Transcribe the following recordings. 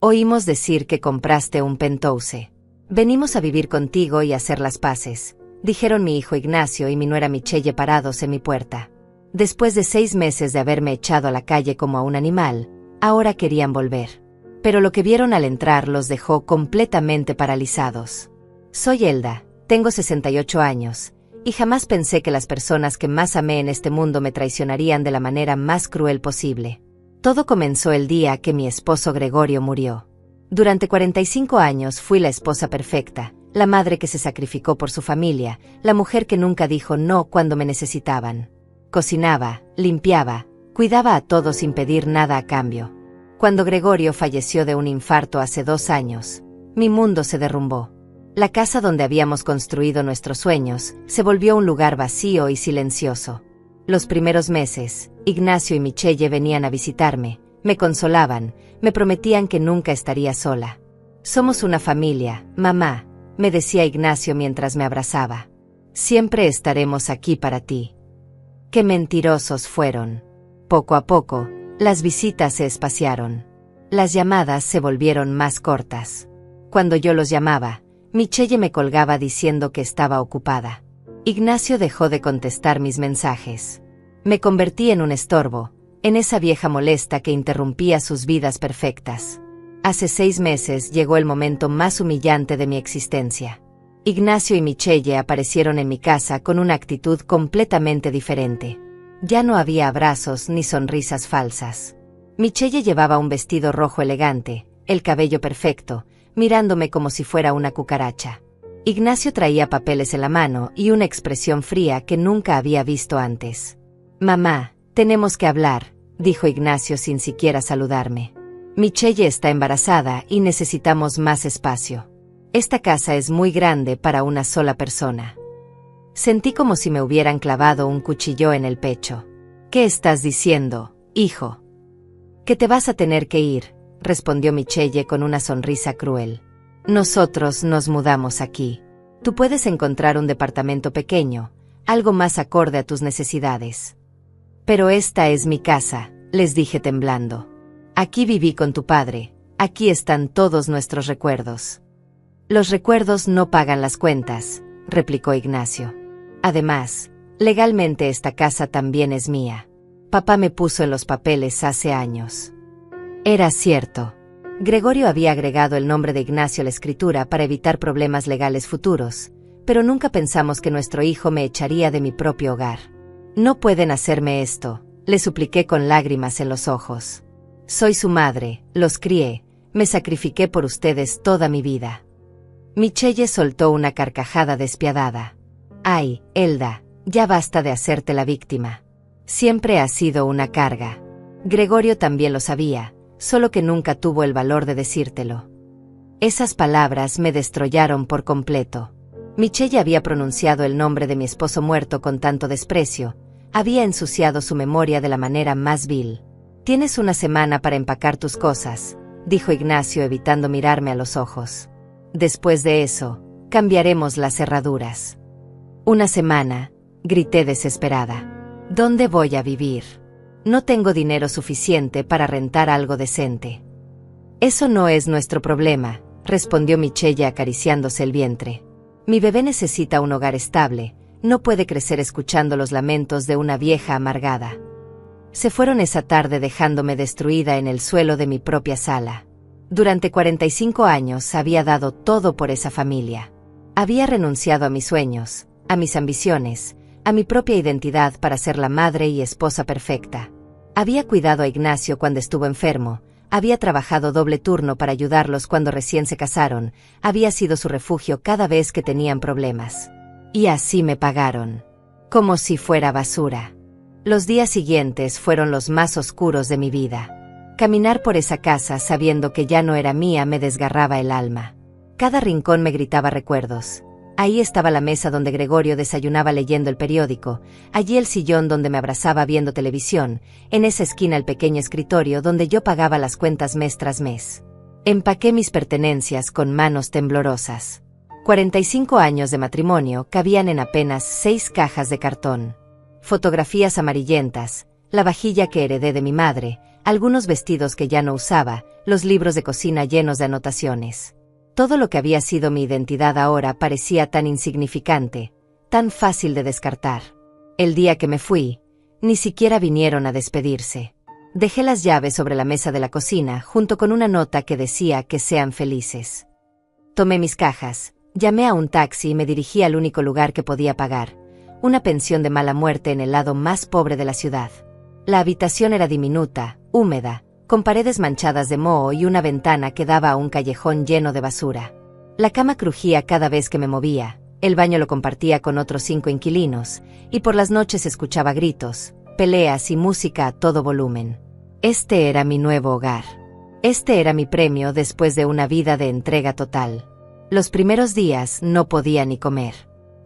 Oímos decir que compraste un penthouse. Venimos a vivir contigo y a hacer las paces, dijeron mi hijo Ignacio y mi nuera Michelle parados en mi puerta. Después de 6 meses de haberme echado a la calle como a un animal, ahora querían volver. Pero lo que vieron al entrar los dejó completamente paralizados. Soy Elda, tengo 68 años, y jamás pensé que las personas que más amé en este mundo me traicionarían de la manera más cruel posible. Todo comenzó el día que mi esposo Gregorio murió. Durante 45 años fui la esposa perfecta, la madre que se sacrificó por su familia, la mujer que nunca dijo no cuando me necesitaban. Cocinaba, limpiaba, cuidaba a todos sin pedir nada a cambio. Cuando Gregorio falleció de un infarto hace 2 años, mi mundo se derrumbó. La casa donde habíamos construido nuestros sueños se volvió un lugar vacío y silencioso. Los primeros meses, Ignacio y Michelle venían a visitarme, me consolaban, me prometían que nunca estaría sola. Somos una familia, mamá, me decía Ignacio mientras me abrazaba. Siempre estaremos aquí para ti. Qué mentirosos fueron. Poco a poco, las visitas se espaciaron. Las llamadas se volvieron más cortas. Cuando yo los llamaba, Michelle me colgaba diciendo que estaba ocupada. Ignacio dejó de contestar mis mensajes. Me convertí en un estorbo, en esa vieja molesta que interrumpía sus vidas perfectas. Hace 6 meses llegó el momento más humillante de mi existencia. Ignacio y Michelle aparecieron en mi casa con una actitud completamente diferente. Ya no había abrazos ni sonrisas falsas. Michelle llevaba un vestido rojo elegante, el cabello perfecto, mirándome como si fuera una cucaracha. Ignacio traía papeles en la mano y una expresión fría que nunca había visto antes. «Mamá, tenemos que hablar», dijo Ignacio sin siquiera saludarme. «Michelle está embarazada y necesitamos más espacio. Esta casa es muy grande para una sola persona». Sentí como si me hubieran clavado un cuchillo en el pecho. «¿Qué estás diciendo, hijo?» «Que te vas a tener que ir», respondió Michelle con una sonrisa cruel. «Nosotros nos mudamos aquí. Tú puedes encontrar un departamento pequeño, algo más acorde a tus necesidades». «Pero esta es mi casa», les dije temblando. «Aquí viví con tu padre, aquí están todos nuestros recuerdos». «Los recuerdos no pagan las cuentas», replicó Ignacio. «Además, legalmente esta casa también es mía. Papá me puso en los papeles hace años». Era cierto. Gregorio había agregado el nombre de Ignacio a la escritura para evitar problemas legales futuros, pero nunca pensamos que nuestro hijo me echaría de mi propio hogar. «No pueden hacerme esto», le supliqué con lágrimas en los ojos. «Soy su madre, los crié, me sacrifiqué por ustedes toda mi vida». Michelle soltó una carcajada despiadada. «Ay, Elda, ya basta de hacerte la víctima. Siempre has sido una carga. Gregorio también lo sabía, solo que nunca tuvo el valor de decírtelo». Esas palabras me destrozaron por completo. Michelle había pronunciado el nombre de mi esposo muerto con tanto desprecio, había ensuciado su memoria de la manera más vil. «Tienes una semana para empacar tus cosas», dijo Ignacio evitando mirarme a los ojos. «Después de eso, cambiaremos las cerraduras». «¿Una semana?», grité desesperada. «¿Dónde voy a vivir? No tengo dinero suficiente para rentar algo decente». «Eso no es nuestro problema», respondió Michelle acariciándose el vientre. «Mi bebé necesita un hogar estable, no puede crecer escuchando los lamentos de una vieja amargada». Se fueron esa tarde dejándome destruida en el suelo de mi propia sala. Durante 45 años había dado todo por esa familia. Había renunciado a mis sueños, a mis ambiciones, a mi propia identidad para ser la madre y esposa perfecta. Había cuidado a Ignacio cuando estuvo enfermo, había trabajado doble turno para ayudarlos cuando recién se casaron, había sido su refugio cada vez que tenían problemas. Y así me pagaron. Como si fuera basura. Los días siguientes fueron los más oscuros de mi vida. Caminar por esa casa sabiendo que ya no era mía me desgarraba el alma. Cada rincón me gritaba recuerdos. Ahí estaba la mesa donde Gregorio desayunaba leyendo el periódico, allí el sillón donde me abrazaba viendo televisión, en esa esquina el pequeño escritorio donde yo pagaba las cuentas mes tras mes. Empaqué mis pertenencias con manos temblorosas. 45 años de matrimonio cabían en apenas 6 cajas de cartón. Fotografías amarillentas, la vajilla que heredé de mi madre, algunos vestidos que ya no usaba, los libros de cocina llenos de anotaciones. Todo lo que había sido mi identidad ahora parecía tan insignificante, tan fácil de descartar. El día que me fui, ni siquiera vinieron a despedirse. Dejé las llaves sobre la mesa de la cocina, junto con una nota que decía que sean felices. Tomé mis cajas, llamé a un taxi y me dirigí al único lugar que podía pagar, una pensión de mala muerte en el lado más pobre de la ciudad. La habitación era diminuta, húmeda, con paredes manchadas de moho y una ventana que daba a un callejón lleno de basura. La cama crujía cada vez que me movía, el baño lo compartía con otros 5 inquilinos, y por las noches escuchaba gritos, peleas y música a todo volumen. Este era mi nuevo hogar. Este era mi premio después de una vida de entrega total. Los primeros días no podía ni comer.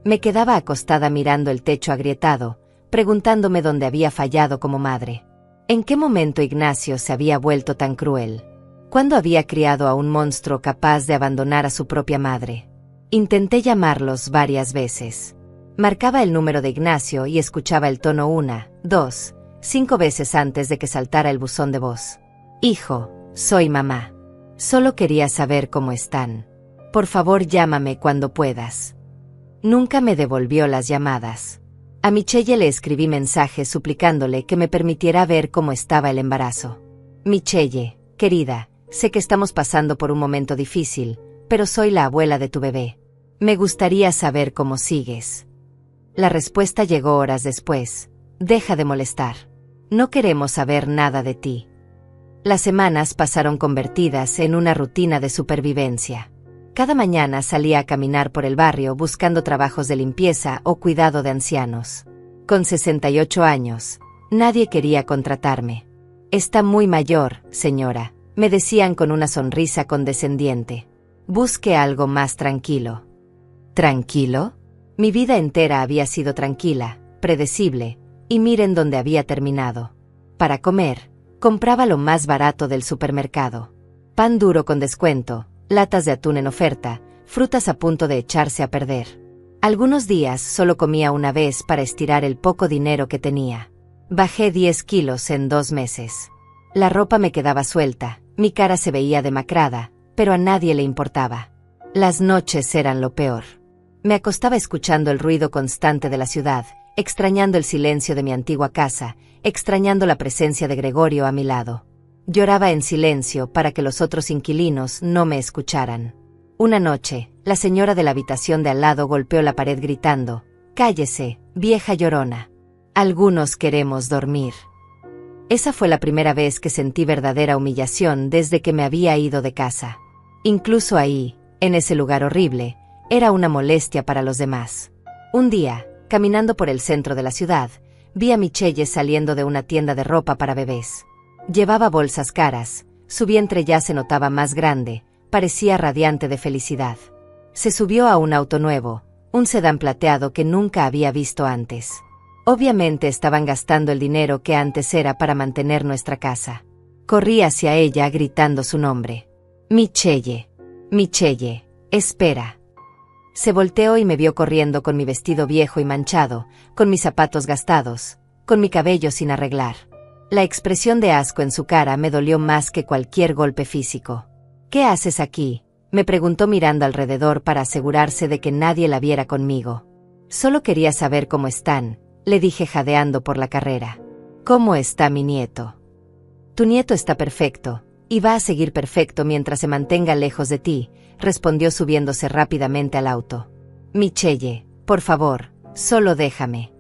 Me quedaba acostada mirando el techo agrietado, preguntándome dónde había fallado como madre. ¿En qué momento Ignacio se había vuelto tan cruel? ¿Cuándo había criado a un monstruo capaz de abandonar a su propia madre? Intenté llamarlos varias veces. Marcaba el número de Ignacio y escuchaba el tono 1, 2, 5 veces antes de que saltara el buzón de voz. Hijo, soy mamá. Solo quería saber cómo están. Por favor, llámame cuando puedas. Nunca me devolvió las llamadas. A Michelle le escribí mensajes suplicándole que me permitiera ver cómo estaba el embarazo. Michelle, querida, sé que estamos pasando por un momento difícil, pero soy la abuela de tu bebé. Me gustaría saber cómo sigues. La respuesta llegó horas después. Deja de molestar. No queremos saber nada de ti. Las semanas pasaron convertidas en una rutina de supervivencia. Cada mañana salía a caminar por el barrio buscando trabajos de limpieza o cuidado de ancianos. Con 68 años, nadie quería contratarme. Está muy mayor, señora, me decían con una sonrisa condescendiente. Busque algo más tranquilo. ¿Tranquilo? Mi vida entera había sido tranquila, predecible, y miren dónde había terminado. Para comer, compraba lo más barato del supermercado. Pan duro con descuento, latas de atún en oferta, frutas a punto de echarse a perder. Algunos días solo comía una vez para estirar el poco dinero que tenía. Bajé 10 kilos en 2 meses. La ropa me quedaba suelta, mi cara se veía demacrada, pero a nadie le importaba. Las noches eran lo peor. Me acostaba escuchando el ruido constante de la ciudad, extrañando el silencio de mi antigua casa, extrañando la presencia de Gregorio a mi lado. Lloraba en silencio para que los otros inquilinos no me escucharan. Una noche, la señora de la habitación de al lado golpeó la pared gritando: «Cállese, vieja llorona. Algunos queremos dormir». Esa fue la primera vez que sentí verdadera humillación desde que me había ido de casa. Incluso ahí, en ese lugar horrible, era una molestia para los demás. Un día, caminando por el centro de la ciudad, vi a Michelle saliendo de una tienda de ropa para bebés. Llevaba bolsas caras, su vientre ya se notaba más grande, parecía radiante de felicidad. Se subió a un auto nuevo, un sedán plateado que nunca había visto antes. Obviamente estaban gastando el dinero que antes era para mantener nuestra casa. Corrí hacia ella gritando su nombre. «Michelle, Michelle, espera». Se volteó y me vio corriendo con mi vestido viejo y manchado, con mis zapatos gastados, con mi cabello sin arreglar. La expresión de asco en su cara me dolió más que cualquier golpe físico. «¿Qué haces aquí?», me preguntó mirando alrededor para asegurarse de que nadie la viera conmigo. «Solo quería saber cómo están», le dije jadeando por la carrera. «¿Cómo está mi nieto?». «Tu nieto está perfecto, y va a seguir perfecto mientras se mantenga lejos de ti», respondió subiéndose rápidamente al auto. «Michelle, por favor, solo déjame».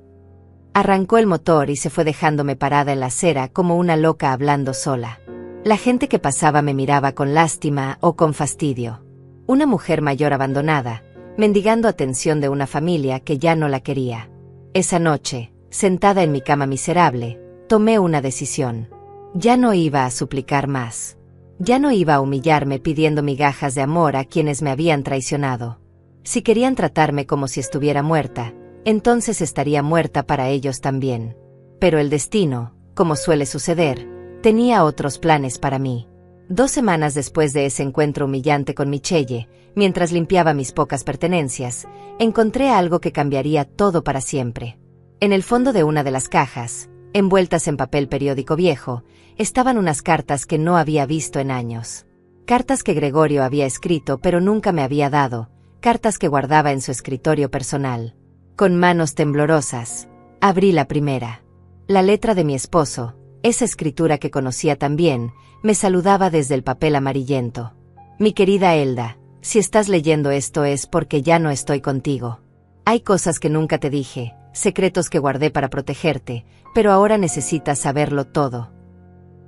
Arrancó el motor y se fue dejándome parada en la acera como una loca hablando sola. La gente que pasaba me miraba con lástima o con fastidio. Una mujer mayor abandonada, mendigando atención de una familia que ya no la quería. Esa noche, sentada en mi cama miserable, tomé una decisión. Ya no iba a suplicar más. Ya no iba a humillarme pidiendo migajas de amor a quienes me habían traicionado. Si querían tratarme como si estuviera muerta, entonces estaría muerta para ellos también. Pero el destino, como suele suceder, tenía otros planes para mí. 2 semanas después de ese encuentro humillante con Michelle, mientras limpiaba mis pocas pertenencias, encontré algo que cambiaría todo para siempre. En el fondo de una de las cajas, Envueltas en papel periódico viejo, estaban unas cartas que no había visto en años. Cartas que Gregorio había escrito pero nunca me había dado, cartas que guardaba en su escritorio personal. Con manos temblorosas, abrí la primera. La letra de mi esposo, esa escritura que conocía tan bien, me saludaba desde el papel amarillento. Mi querida Elda, si estás leyendo esto es porque ya no estoy contigo. Hay cosas que nunca te dije, secretos que guardé para protegerte, pero ahora necesitas saberlo todo.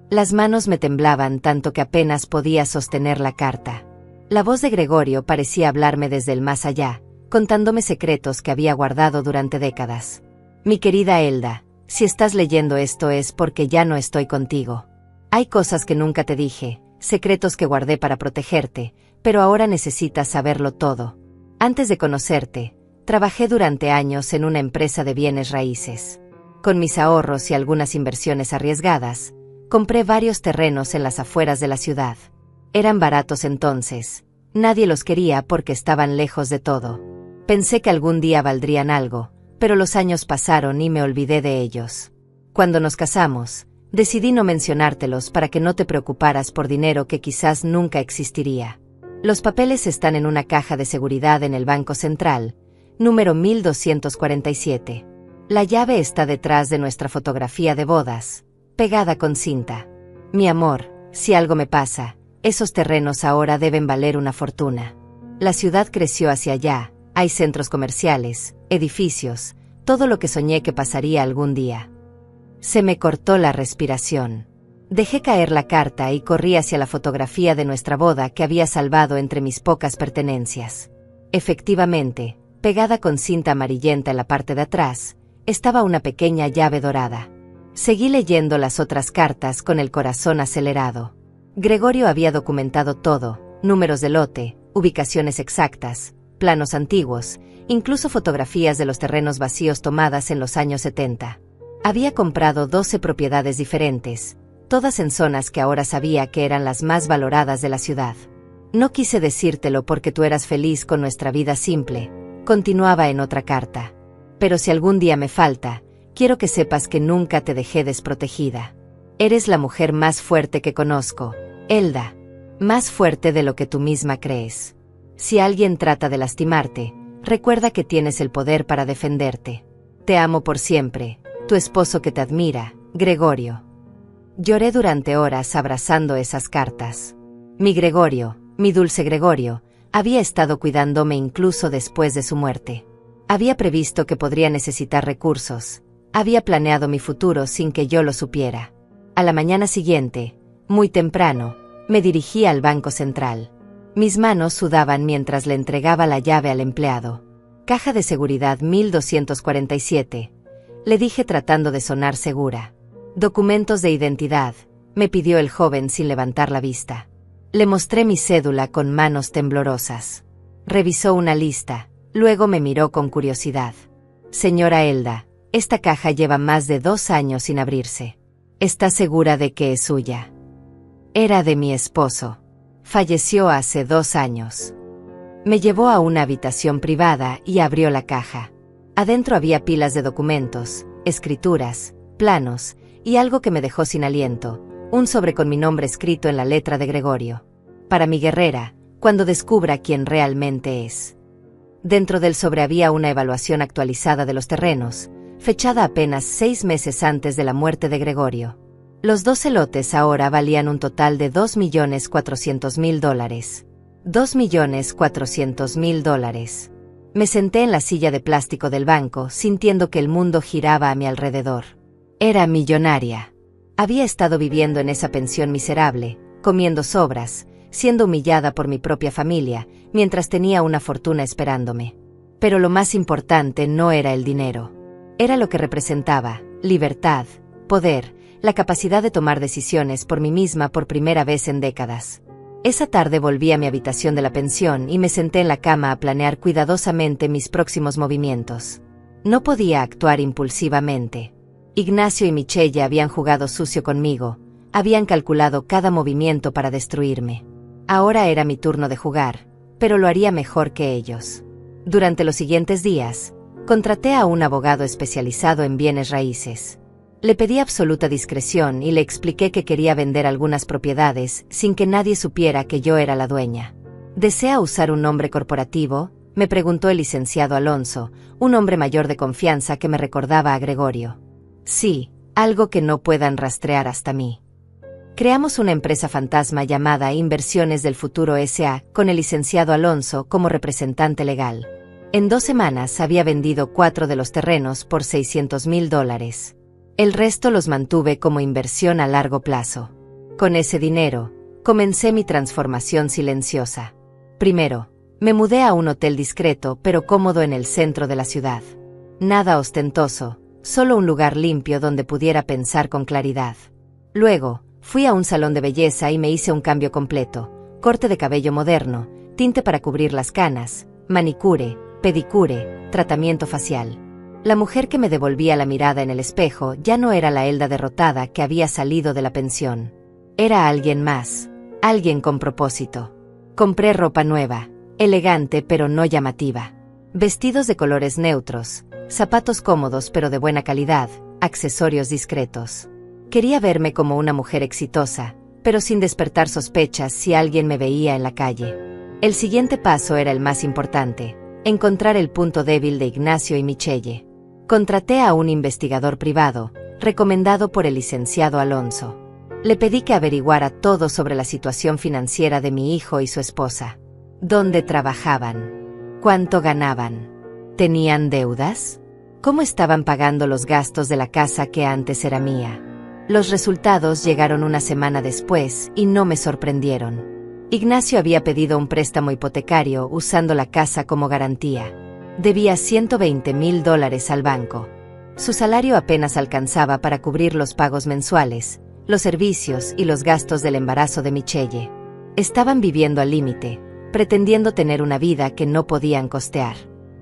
Las manos me temblaban tanto que apenas podía sostener la carta. La voz de Gregorio parecía hablarme desde el más allá, contándome secretos que había guardado durante décadas. Mi querida Elda, si estás leyendo esto es porque ya no estoy contigo. Hay cosas que nunca te dije, secretos que guardé para protegerte, pero ahora necesitas saberlo todo. Antes de conocerte, trabajé durante años en una empresa de bienes raíces. Con mis ahorros y algunas inversiones arriesgadas, compré varios terrenos en las afueras de la ciudad. Eran baratos entonces, nadie los quería porque estaban lejos de todo. Pensé que algún día valdrían algo, pero los años pasaron y me olvidé de ellos. Cuando nos casamos, decidí no mencionártelos para que no te preocuparas por dinero que quizás nunca existiría. Los papeles están en una caja de seguridad en el Banco Central, número 1247. La llave está detrás de nuestra fotografía de bodas, pegada con cinta. Mi amor, si algo me pasa, esos terrenos ahora deben valer una fortuna. La ciudad creció hacia allá, hay centros comerciales, edificios, todo lo que soñé que pasaría algún día. Se me cortó la respiración. Dejé caer la carta y corrí hacia la fotografía de nuestra boda que había salvado entre mis pocas pertenencias. Efectivamente, pegada con cinta amarillenta en la parte de atrás, estaba una pequeña llave dorada. Seguí leyendo las otras cartas con el corazón acelerado. Gregorio había documentado todo, números de lote, ubicaciones exactas, planos antiguos, incluso fotografías de los terrenos vacíos tomadas en los años 70. Había comprado 12 propiedades diferentes, todas en zonas que ahora sabía que eran las más valoradas de la ciudad. No quise decírtelo porque tú eras feliz con nuestra vida simple, continuaba en otra carta. Pero si algún día me falta, quiero que sepas que nunca te dejé desprotegida. Eres la mujer más fuerte que conozco, Elda, más fuerte de lo que tú misma crees. Si alguien trata de lastimarte, recuerda que tienes el poder para defenderte. Te amo por siempre, tu esposo que te admira, Gregorio. Lloré durante horas abrazando esas cartas. Mi Gregorio, mi dulce Gregorio, había estado cuidándome incluso después de su muerte. Había previsto que podría necesitar recursos, había planeado mi futuro sin que yo lo supiera. A la mañana siguiente, muy temprano, me dirigí al Banco Central. Mis manos sudaban mientras le entregaba la llave al empleado. Caja de seguridad 1247, le dije tratando de sonar segura. Documentos de identidad, me pidió el joven sin levantar la vista. Le mostré mi cédula con manos temblorosas. Revisó una lista, luego me miró con curiosidad. Señora Elda, esta caja lleva más de 2 años sin abrirse. ¿Está segura de que es suya? Era de mi esposo. Falleció hace 2 años. Me llevó a una habitación privada y abrió la caja. Adentro había pilas de documentos, escrituras, planos, y algo que me dejó sin aliento, un sobre con mi nombre escrito en la letra de Gregorio. Para mi guerrera, cuando descubra quién realmente es. Dentro del sobre había una evaluación actualizada de los terrenos, fechada apenas 6 meses antes de la muerte de Gregorio. Los 12 lotes ahora valían un total de $2.400.000. $2.400.000. Me senté en la silla de plástico del banco, sintiendo que el mundo giraba a mi alrededor. Era millonaria. Había estado viviendo en esa pensión miserable, comiendo sobras, siendo humillada por mi propia familia, mientras tenía una fortuna esperándome. Pero lo más importante no era el dinero. Era lo que representaba: libertad, poder, la capacidad de tomar decisiones por mí misma por primera vez en décadas. Esa tarde volví a mi habitación de la pensión y me senté en la cama a planear cuidadosamente mis próximos movimientos. No podía actuar impulsivamente. Ignacio y Michelle habían jugado sucio conmigo, habían calculado cada movimiento para destruirme. Ahora era mi turno de jugar, pero lo haría mejor que ellos. Durante los siguientes días, contraté a un abogado especializado en bienes raíces. Le pedí absoluta discreción y le expliqué que quería vender algunas propiedades sin que nadie supiera que yo era la dueña. ¿Desea usar un nombre corporativo?, me preguntó el licenciado Alonso, un hombre mayor de confianza que me recordaba a Gregorio. Sí, algo que no puedan rastrear hasta mí. Creamos una empresa fantasma llamada Inversiones del Futuro S.A., con el licenciado Alonso como representante legal. En 2 semanas había vendido 4 de los terrenos por $600,000. El resto los mantuve como inversión a largo plazo. Con ese dinero, comencé mi transformación silenciosa. Primero, me mudé a un hotel discreto pero cómodo en el centro de la ciudad. Nada ostentoso, solo un lugar limpio donde pudiera pensar con claridad. Luego, fui a un salón de belleza y me hice un cambio completo: corte de cabello moderno, tinte para cubrir las canas, manicure, pedicure, tratamiento facial. La mujer que me devolvía la mirada en el espejo ya no era la Elda derrotada que había salido de la pensión. Era alguien más, alguien con propósito. Compré ropa nueva, elegante pero no llamativa. Vestidos de colores neutros, zapatos cómodos pero de buena calidad, accesorios discretos. Quería verme como una mujer exitosa, pero sin despertar sospechas si alguien me veía en la calle. El siguiente paso era el más importante: encontrar el punto débil de Ignacio y Michelle. Contraté a un investigador privado, recomendado por el licenciado Alonso. Le pedí que averiguara todo sobre la situación financiera de mi hijo y su esposa. ¿Dónde trabajaban? ¿Cuánto ganaban? ¿Tenían deudas? ¿Cómo estaban pagando los gastos de la casa que antes era mía? Los resultados llegaron una semana después y no me sorprendieron. Ignacio había pedido un préstamo hipotecario usando la casa como garantía. Debía $120,000 al banco. Su salario apenas alcanzaba para cubrir los pagos mensuales, los servicios y los gastos del embarazo de Michelle. Estaban viviendo al límite, pretendiendo tener una vida que no podían costear.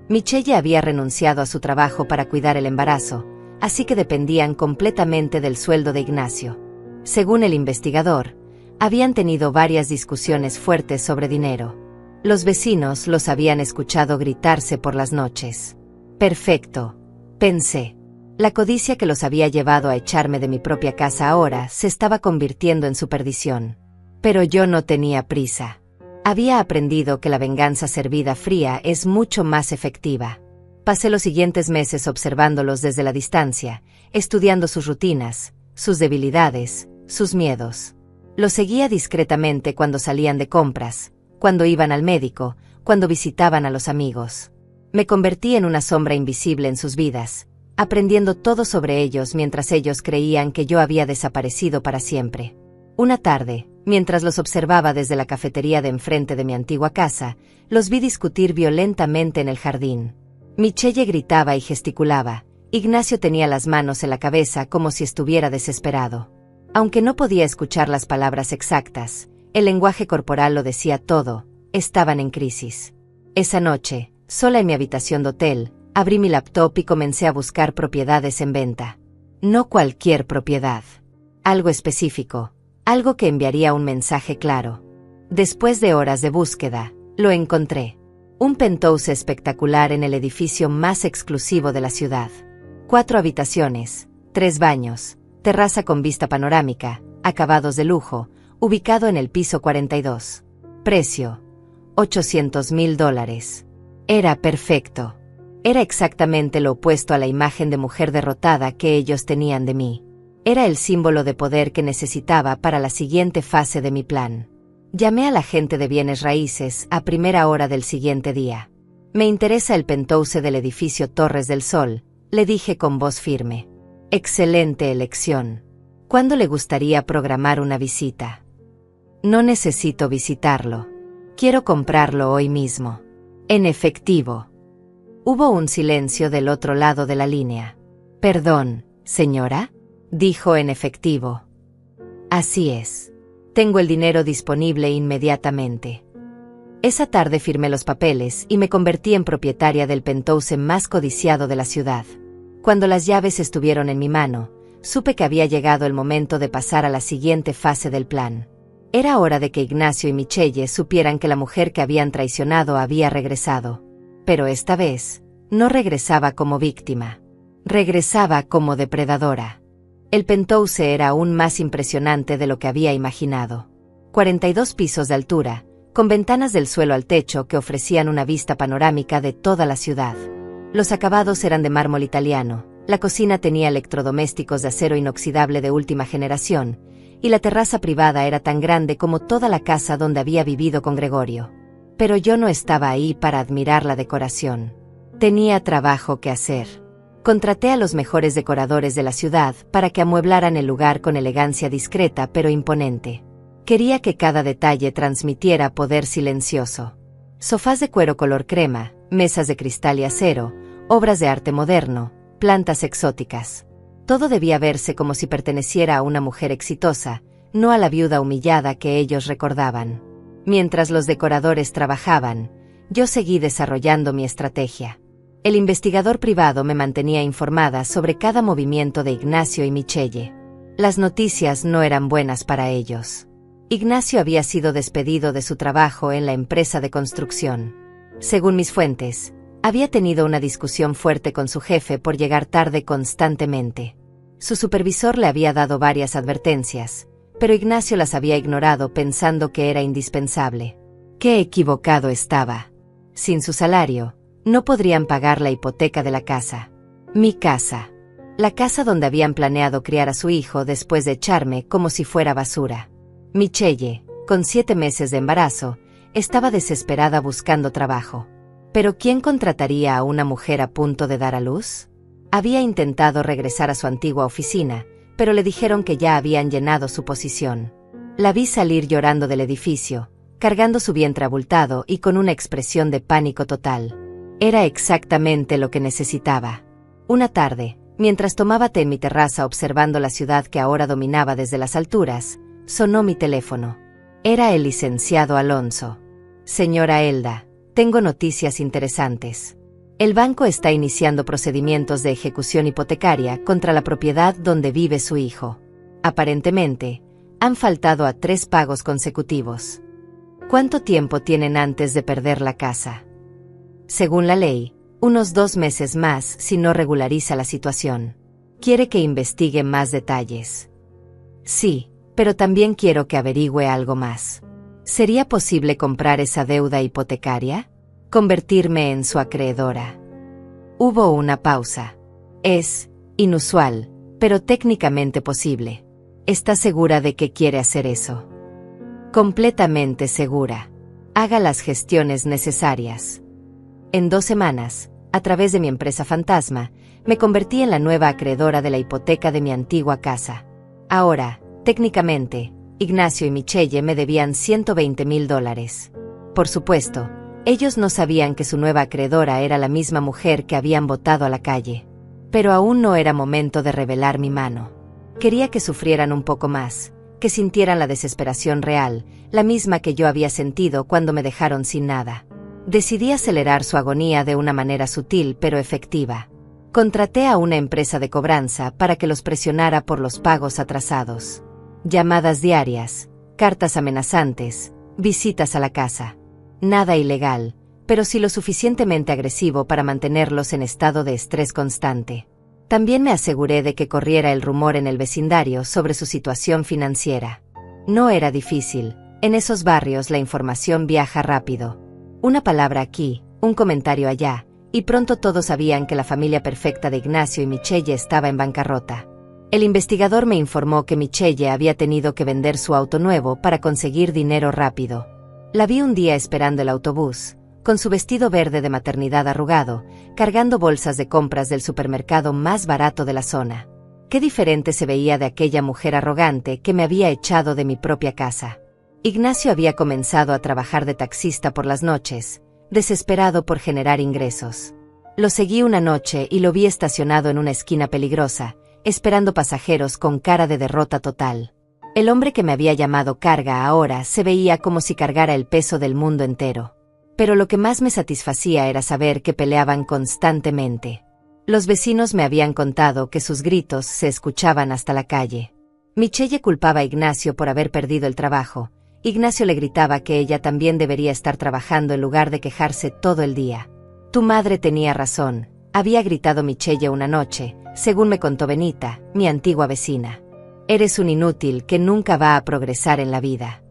Michelle había renunciado a su trabajo para cuidar el embarazo, así que dependían completamente del sueldo de Ignacio. Según el investigador, habían tenido varias discusiones fuertes sobre dinero. Los vecinos los habían escuchado gritarse por las noches. Perfecto, pensé. La codicia que los había llevado a echarme de mi propia casa ahora se estaba convirtiendo en su perdición. Pero yo no tenía prisa. Había aprendido que la venganza servida fría es mucho más efectiva. Pasé los siguientes meses observándolos desde la distancia, estudiando sus rutinas, sus debilidades, sus miedos. Los seguía discretamente cuando salían de compras, cuando iban al médico, cuando visitaban a los amigos. Me convertí en una sombra invisible en sus vidas, aprendiendo todo sobre ellos mientras ellos creían que yo había desaparecido para siempre. Una tarde, mientras los observaba desde la cafetería de enfrente de mi antigua casa, los vi discutir violentamente en el jardín. Michelle gritaba y gesticulaba. Ignacio tenía las manos en la cabeza como si estuviera desesperado. Aunque no podía escuchar las palabras exactas, el lenguaje corporal lo decía todo: estaban en crisis. Esa noche, sola en mi habitación de hotel, abrí mi laptop y comencé a buscar propiedades en venta. No cualquier propiedad. Algo específico. Algo que enviaría un mensaje claro. Después de horas de búsqueda, lo encontré. Un penthouse espectacular en el edificio más exclusivo de la ciudad. 4 habitaciones, 3 baños, terraza con vista panorámica, acabados de lujo, ubicado en el piso 42. Precio: $800,000. Era perfecto. Era exactamente lo opuesto a la imagen de mujer derrotada que ellos tenían de mí. Era el símbolo de poder que necesitaba para la siguiente fase de mi plan. Llamé a la gente de bienes raíces a primera hora del siguiente día. Me interesa el penthouse del edificio Torres del Sol, le dije con voz firme. Excelente elección. ¿Cuándo le gustaría programar una visita? No necesito visitarlo. Quiero comprarlo hoy mismo. En efectivo. Hubo un silencio del otro lado de la línea. Perdón, señora, dijo en efectivo. Así es. Tengo el dinero disponible inmediatamente. Esa tarde firmé los papeles y me convertí en propietaria del penthouse más codiciado de la ciudad. Cuando las llaves estuvieron en mi mano, supe que había llegado el momento de pasar a la siguiente fase del plan. Era hora de que Ignacio y Michelle supieran que la mujer que habían traicionado había regresado. Pero esta vez, no regresaba como víctima. Regresaba como depredadora. El penthouse era aún más impresionante de lo que había imaginado. 42 pisos de altura, con ventanas del suelo al techo que ofrecían una vista panorámica de toda la ciudad. Los acabados eran de mármol italiano, la cocina tenía electrodomésticos de acero inoxidable de última generación, y la terraza privada era tan grande como toda la casa donde había vivido con Gregorio. Pero yo no estaba ahí para admirar la decoración. Tenía trabajo que hacer. Contraté a los mejores decoradores de la ciudad para que amueblaran el lugar con elegancia discreta pero imponente. Quería que cada detalle transmitiera poder silencioso. Sofás de cuero color crema, mesas de cristal y acero, obras de arte moderno, plantas exóticas. Todo debía verse como si perteneciera a una mujer exitosa, no a la viuda humillada que ellos recordaban. Mientras los decoradores trabajaban, yo seguí desarrollando mi estrategia. El investigador privado me mantenía informada sobre cada movimiento de Ignacio y Michelle. Las noticias no eran buenas para ellos. Ignacio había sido despedido de su trabajo en la empresa de construcción. Según mis fuentes, había tenido una discusión fuerte con su jefe por llegar tarde constantemente. Su supervisor le había dado varias advertencias, pero Ignacio las había ignorado pensando que era indispensable. ¡Qué equivocado estaba! Sin su salario, no podrían pagar la hipoteca de la casa. Mi casa. La casa donde habían planeado criar a su hijo después de echarme como si fuera basura. Michelle, con 7 meses de embarazo, estaba desesperada buscando trabajo. ¿Pero quién contrataría a una mujer a punto de dar a luz? Había intentado regresar a su antigua oficina, pero le dijeron que ya habían llenado su posición. La vi salir llorando del edificio, cargando su vientre abultado y con una expresión de pánico total. Era exactamente lo que necesitaba. Una tarde, mientras tomaba té en mi terraza observando la ciudad que ahora dominaba desde las alturas, sonó mi teléfono. Era el licenciado Alonso. Señora Elda, tengo noticias interesantes. El banco está iniciando procedimientos de ejecución hipotecaria contra la propiedad donde vive su hijo. Aparentemente, han faltado a 3 pagos consecutivos. ¿Cuánto tiempo tienen antes de perder la casa? Según la ley, unos 2 meses más si no regulariza la situación. ¿Quiere que investigue más detalles? Sí, pero también quiero que averigüe algo más. ¿Sería posible comprar esa deuda hipotecaria? Convertirme en su acreedora. Hubo una pausa. Es inusual, pero técnicamente posible. ¿Está segura de que quiere hacer eso? Completamente segura. Haga las gestiones necesarias. En 2 semanas, a través de mi empresa fantasma, me convertí en la nueva acreedora de la hipoteca de mi antigua casa. Ahora, técnicamente, Ignacio y Michelle me debían $120,000. Por supuesto, ellos no sabían que su nueva acreedora era la misma mujer que habían botado a la calle. Pero aún no era momento de revelar mi mano. Quería que sufrieran un poco más, que sintieran la desesperación real, la misma que yo había sentido cuando me dejaron sin nada. Decidí acelerar su agonía de una manera sutil pero efectiva. Contraté a una empresa de cobranza para que los presionara por los pagos atrasados. Llamadas diarias, cartas amenazantes, visitas a la casa. Nada ilegal, pero sí lo suficientemente agresivo para mantenerlos en estado de estrés constante. También me aseguré de que corriera el rumor en el vecindario sobre su situación financiera. No era difícil, en esos barrios la información viaja rápido. Una palabra aquí, un comentario allá, y pronto todos sabían que la familia perfecta de Ignacio y Michelle estaba en bancarrota. El investigador me informó que Michelle había tenido que vender su auto nuevo para conseguir dinero rápido. La vi un día esperando el autobús, con su vestido verde de maternidad arrugado, cargando bolsas de compras del supermercado más barato de la zona. Qué diferente se veía de aquella mujer arrogante que me había echado de mi propia casa. Ignacio había comenzado a trabajar de taxista por las noches, desesperado por generar ingresos. Lo seguí una noche y lo vi estacionado en una esquina peligrosa, esperando pasajeros con cara de derrota total. El hombre que me había llamado carga ahora se veía como si cargara el peso del mundo entero. Pero lo que más me satisfacía era saber que peleaban constantemente. Los vecinos me habían contado que sus gritos se escuchaban hasta la calle. Michelle culpaba a Ignacio por haber perdido el trabajo. Ignacio le gritaba que ella también debería estar trabajando en lugar de quejarse todo el día. Tu madre tenía razón, había gritado Michelle una noche, según me contó Benita, mi antigua vecina. Eres un inútil que nunca va a progresar en la vida.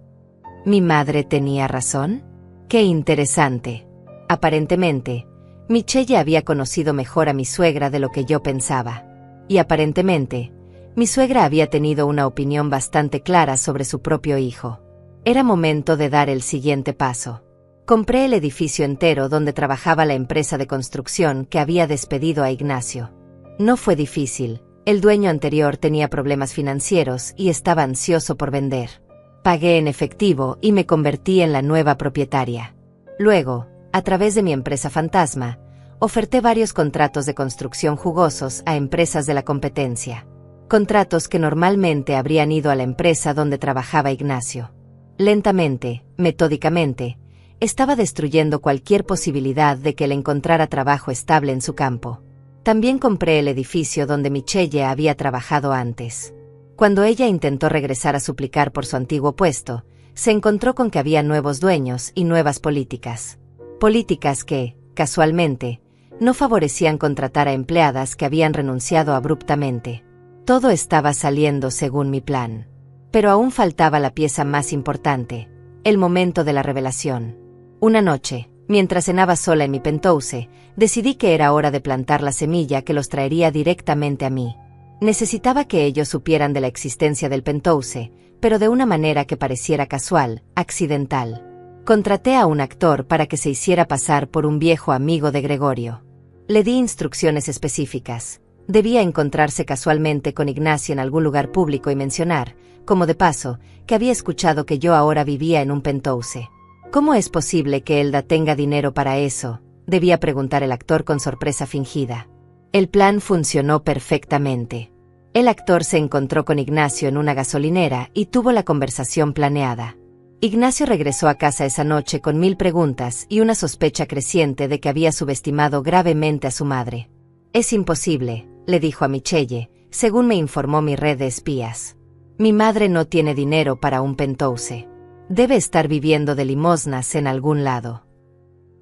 ¿Mi madre tenía razón? ¡Qué interesante! Aparentemente, Michelle había conocido mejor a mi suegra de lo que yo pensaba. Y aparentemente, mi suegra había tenido una opinión bastante clara sobre su propio hijo. Era momento de dar el siguiente paso. Compré el edificio entero donde trabajaba la empresa de construcción que había despedido a Ignacio. No fue difícil, el dueño anterior tenía problemas financieros y estaba ansioso por vender. Pagué en efectivo y me convertí en la nueva propietaria. Luego, a través de mi empresa fantasma, oferté varios contratos de construcción jugosos a empresas de la competencia. Contratos que normalmente habrían ido a la empresa donde trabajaba Ignacio. Lentamente, metódicamente, estaba destruyendo cualquier posibilidad de que él encontrara trabajo estable en su campo. También compré el edificio donde Michelle había trabajado antes. Cuando ella intentó regresar a suplicar por su antiguo puesto, se encontró con que había nuevos dueños y nuevas políticas. Políticas que, casualmente, no favorecían contratar a empleadas que habían renunciado abruptamente. Todo estaba saliendo según mi plan. Pero aún faltaba la pieza más importante, el momento de la revelación. Una noche, mientras cenaba sola en mi penthouse, decidí que era hora de plantar la semilla que los traería directamente a mí. Necesitaba que ellos supieran de la existencia del penthouse, pero de una manera que pareciera casual, accidental. Contraté a un actor para que se hiciera pasar por un viejo amigo de Gregorio. Le di instrucciones específicas. Debía encontrarse casualmente con Ignacio en algún lugar público y mencionar, como de paso, que había escuchado que yo ahora vivía en un penthouse. ¿Cómo es posible que Elda tenga dinero para eso?, debía preguntar el actor con sorpresa fingida. El plan funcionó perfectamente. El actor se encontró con Ignacio en una gasolinera y tuvo la conversación planeada. Ignacio regresó a casa esa noche con 1000 preguntas y una sospecha creciente de que había subestimado gravemente a su madre. «Es imposible», le dijo a Michelle, según me informó mi red de espías. «Mi madre no tiene dinero para un penthouse. Debe estar viviendo de limosnas en algún lado».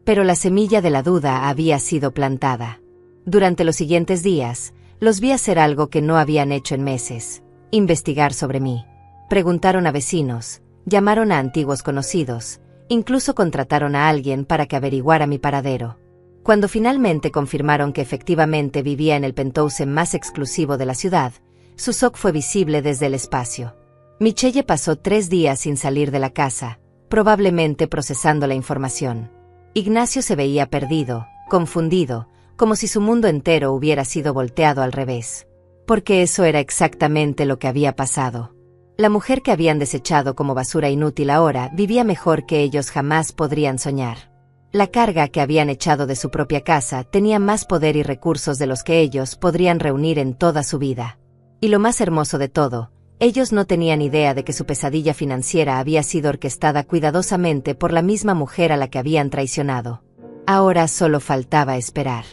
Pero la semilla de la duda había sido plantada. Durante los siguientes días, los vi hacer algo que no habían hecho en meses: investigar sobre mí. Preguntaron a vecinos, llamaron a antiguos conocidos, incluso contrataron a alguien para que averiguara mi paradero. Cuando finalmente confirmaron que efectivamente vivía en el penthouse más exclusivo de la ciudad, su shock fue visible desde el espacio. Michelle pasó 3 días sin salir de la casa, probablemente procesando la información. Ignacio se veía perdido, confundido, como si su mundo entero hubiera sido volteado al revés. Porque eso era exactamente lo que había pasado. La mujer que habían desechado como basura inútil ahora vivía mejor que ellos jamás podrían soñar. La carga que habían echado de su propia casa tenía más poder y recursos de los que ellos podrían reunir en toda su vida. Y lo más hermoso de todo, ellos no tenían idea de que su pesadilla financiera había sido orquestada cuidadosamente por la misma mujer a la que habían traicionado. Ahora solo faltaba esperar.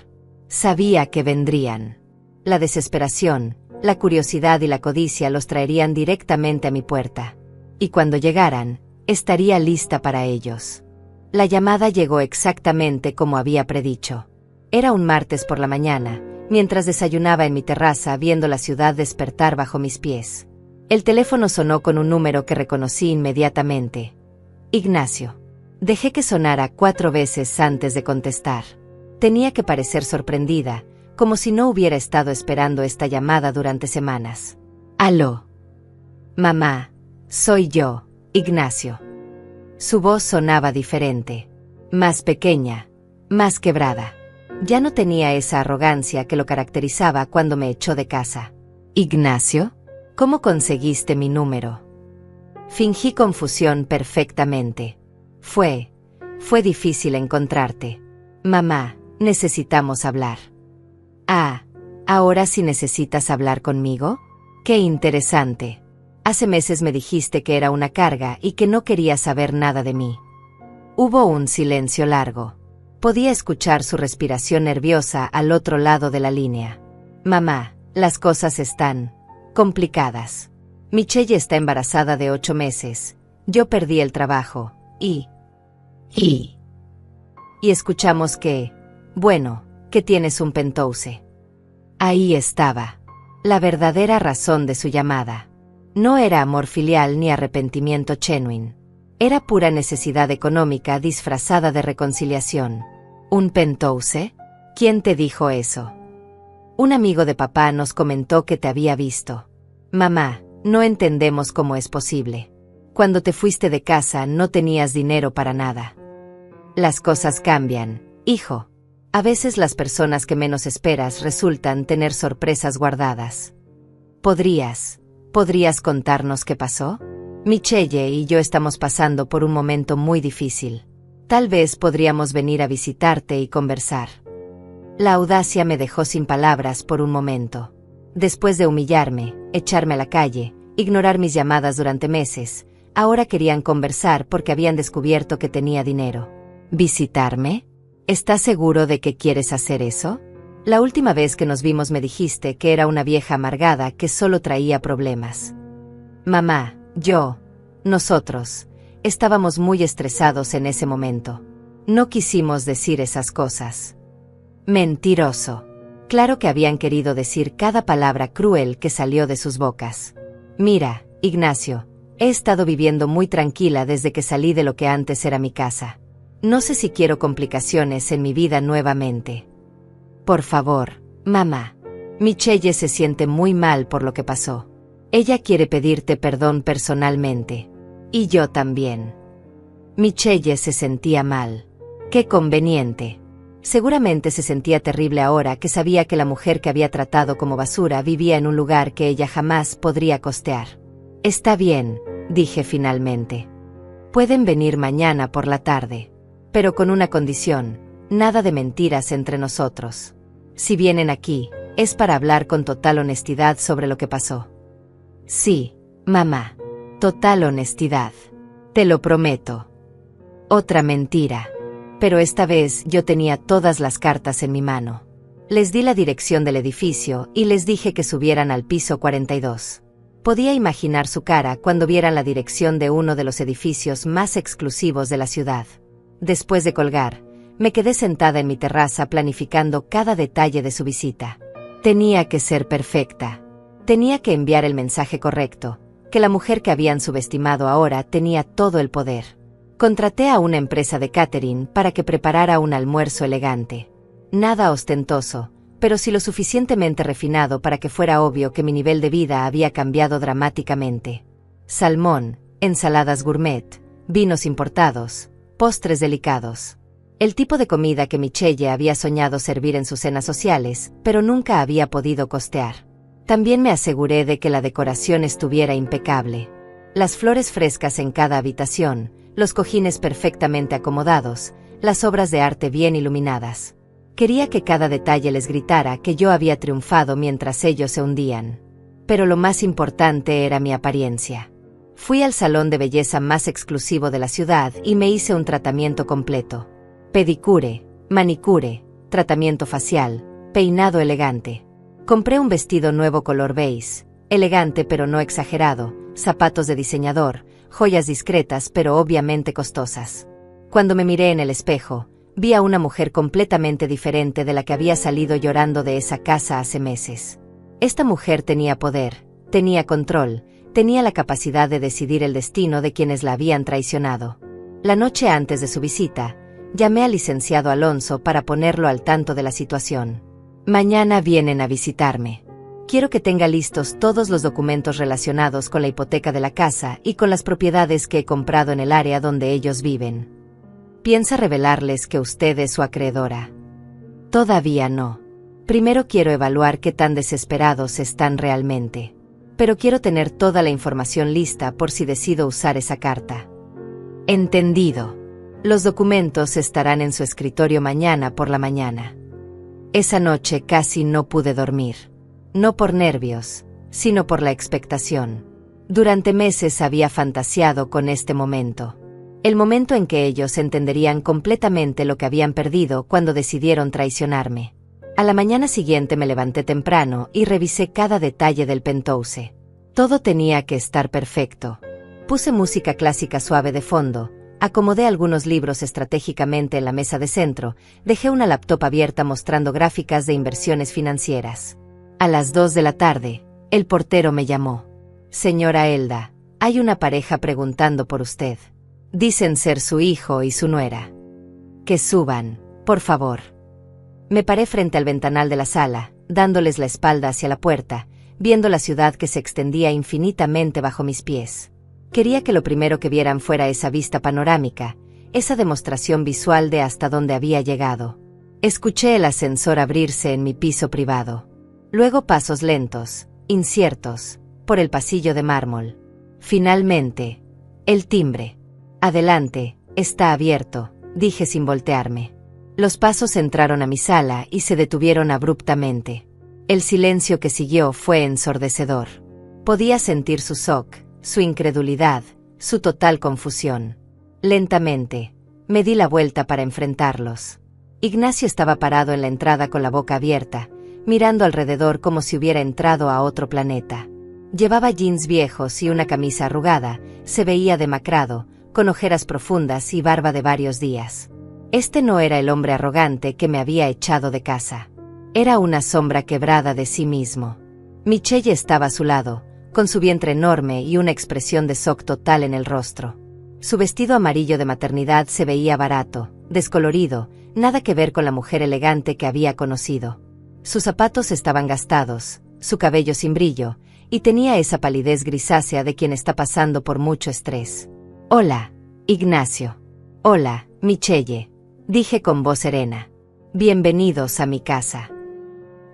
Sabía que vendrían. La desesperación, la curiosidad y la codicia los traerían directamente a mi puerta. Y cuando llegaran, estaría lista para ellos. La llamada llegó exactamente como había predicho. Era un martes por la mañana, mientras desayunaba en mi terraza viendo la ciudad despertar bajo mis pies. El teléfono sonó con un número que reconocí inmediatamente. Ignacio. Dejé que sonara 4 veces antes de contestar. Tenía que parecer sorprendida, como si no hubiera estado esperando esta llamada durante semanas. «Aló. Mamá, soy yo, Ignacio». Su voz sonaba diferente, más pequeña, más quebrada. Ya no tenía esa arrogancia que lo caracterizaba cuando me echó de casa. «Ignacio, ¿cómo conseguiste mi número?» Fingí confusión perfectamente. Fue difícil encontrarte. Mamá, necesitamos hablar». «Ah, ¿ahora sí necesitas hablar conmigo? Qué interesante. Hace meses me dijiste que era una carga y que no querías saber nada de mí». Hubo un silencio largo. Podía escuchar su respiración nerviosa al otro lado de la línea. «Mamá, las cosas están complicadas. Michelle está embarazada de 8 meses. Yo perdí el trabajo. Y escuchamos que tienes un penthouse». Ahí estaba. La verdadera razón de su llamada. No era amor filial ni arrepentimiento genuino. Era pura necesidad económica disfrazada de reconciliación. ¿Un penthouse? ¿Quién te dijo eso? Un amigo de papá nos comentó que te había visto. Mamá, no entendemos cómo es posible. Cuando te fuiste de casa no tenías dinero para nada. Las cosas cambian, hijo. A veces las personas que menos esperas resultan tener sorpresas guardadas. ¿Podrías contarnos qué pasó? Michelle y yo estamos pasando por un momento muy difícil. Tal vez podríamos venir a visitarte y conversar. La audacia me dejó sin palabras por un momento. Después de humillarme, echarme a la calle, ignorar mis llamadas durante meses, ahora querían conversar porque habían descubierto que tenía dinero. ¿Visitarme? ¿Estás seguro de que quieres hacer eso? La última vez que nos vimos me dijiste que era una vieja amargada que solo traía problemas. Mamá, nosotros, estábamos muy estresados en ese momento. No quisimos decir esas cosas. Mentiroso. Claro que habían querido decir cada palabra cruel que salió de sus bocas. Mira, Ignacio, he estado viviendo muy tranquila desde que salí de lo que antes era mi casa. No sé si quiero complicaciones en mi vida nuevamente. Por favor, mamá. Michelle se siente muy mal por lo que pasó. Ella quiere pedirte perdón personalmente. Y yo también. Michelle se sentía mal. Qué conveniente. Seguramente se sentía terrible ahora que sabía que la mujer que había tratado como basura vivía en un lugar que ella jamás podría costear. Está bien, dije finalmente. Pueden venir mañana por la tarde. Pero con una condición, nada de mentiras entre nosotros. Si vienen aquí, es para hablar con total honestidad sobre lo que pasó. Sí, mamá. Total honestidad. Te lo prometo. Otra mentira. Pero esta vez yo tenía todas las cartas en mi mano. Les di la dirección del edificio y les dije que subieran al piso 42. Podía imaginar su cara cuando vieran la dirección de uno de los edificios más exclusivos de la ciudad. Después de colgar, me quedé sentada en mi terraza planificando cada detalle de su visita. Tenía que ser perfecta. Tenía que enviar el mensaje correcto, que la mujer que habían subestimado ahora tenía todo el poder. Contraté a una empresa de catering para que preparara un almuerzo elegante. Nada ostentoso, pero sí lo suficientemente refinado para que fuera obvio que mi nivel de vida había cambiado dramáticamente. Salmón, ensaladas gourmet, vinos importados, postres delicados. El tipo de comida que Michelle había soñado servir en sus cenas sociales, pero nunca había podido costear. También me aseguré de que la decoración estuviera impecable. Las flores frescas en cada habitación, los cojines perfectamente acomodados, las obras de arte bien iluminadas. Quería que cada detalle les gritara que yo había triunfado mientras ellos se hundían. Pero lo más importante era mi apariencia. Fui al salón de belleza más exclusivo de la ciudad y me hice un tratamiento completo. Pedicure, manicure, tratamiento facial, peinado elegante. Compré un vestido nuevo color beige, elegante pero no exagerado, zapatos de diseñador, joyas discretas pero obviamente costosas. Cuando me miré en el espejo, vi a una mujer completamente diferente de la que había salido llorando de esa casa hace meses. Esta mujer tenía poder, tenía control, tenía la capacidad de decidir el destino de quienes la habían traicionado. La noche antes de su visita, llamé al licenciado Alonso para ponerlo al tanto de la situación. Mañana vienen a visitarme. Quiero que tenga listos todos los documentos relacionados con la hipoteca de la casa y con las propiedades que he comprado en el área donde ellos viven. ¿Piensa revelarles que usted es su acreedora? Todavía no. Primero quiero evaluar qué tan desesperados están realmente. Pero quiero tener toda la información lista por si decido usar esa carta. Entendido. Los documentos estarán en su escritorio mañana por la mañana. Esa noche casi no pude dormir. No por nervios, sino por la expectación. Durante meses había fantaseado con este momento. El momento en que ellos entenderían completamente lo que habían perdido cuando decidieron traicionarme. A la mañana siguiente me levanté temprano y revisé cada detalle del penthouse. Todo tenía que estar perfecto. Puse música clásica suave de fondo, acomodé algunos libros estratégicamente en la mesa de centro, dejé una laptop abierta mostrando gráficas de inversiones financieras. A las 2 de la tarde, el portero me llamó. Señora Elda, hay una pareja preguntando por usted. Dicen ser su hijo y su nuera. Que suban, por favor. Me paré frente al ventanal de la sala, dándoles la espalda hacia la puerta, viendo la ciudad que se extendía infinitamente bajo mis pies. Quería que lo primero que vieran fuera esa vista panorámica, esa demostración visual de hasta dónde había llegado. Escuché el ascensor abrirse en mi piso privado. Luego pasos lentos, inciertos, por el pasillo de mármol. Finalmente, el timbre. Adelante, está abierto, dije sin voltearme. Los pasos entraron a mi sala y se detuvieron abruptamente. El silencio que siguió fue ensordecedor. Podía sentir su shock, su incredulidad, su total confusión. Lentamente, me di la vuelta para enfrentarlos. Ignacio estaba parado en la entrada con la boca abierta, mirando alrededor como si hubiera entrado a otro planeta. Llevaba jeans viejos y una camisa arrugada, se veía demacrado, con ojeras profundas y barba de varios días. Este no era el hombre arrogante que me había echado de casa. Era una sombra quebrada de sí mismo. Michelle estaba a su lado, con su vientre enorme y una expresión de shock total en el rostro. Su vestido amarillo de maternidad se veía barato, descolorido, nada que ver con la mujer elegante que había conocido. Sus zapatos estaban gastados, su cabello sin brillo, y tenía esa palidez grisácea de quien está pasando por mucho estrés. Hola, Ignacio. Hola, Michelle, dije con voz serena. Bienvenidos a mi casa.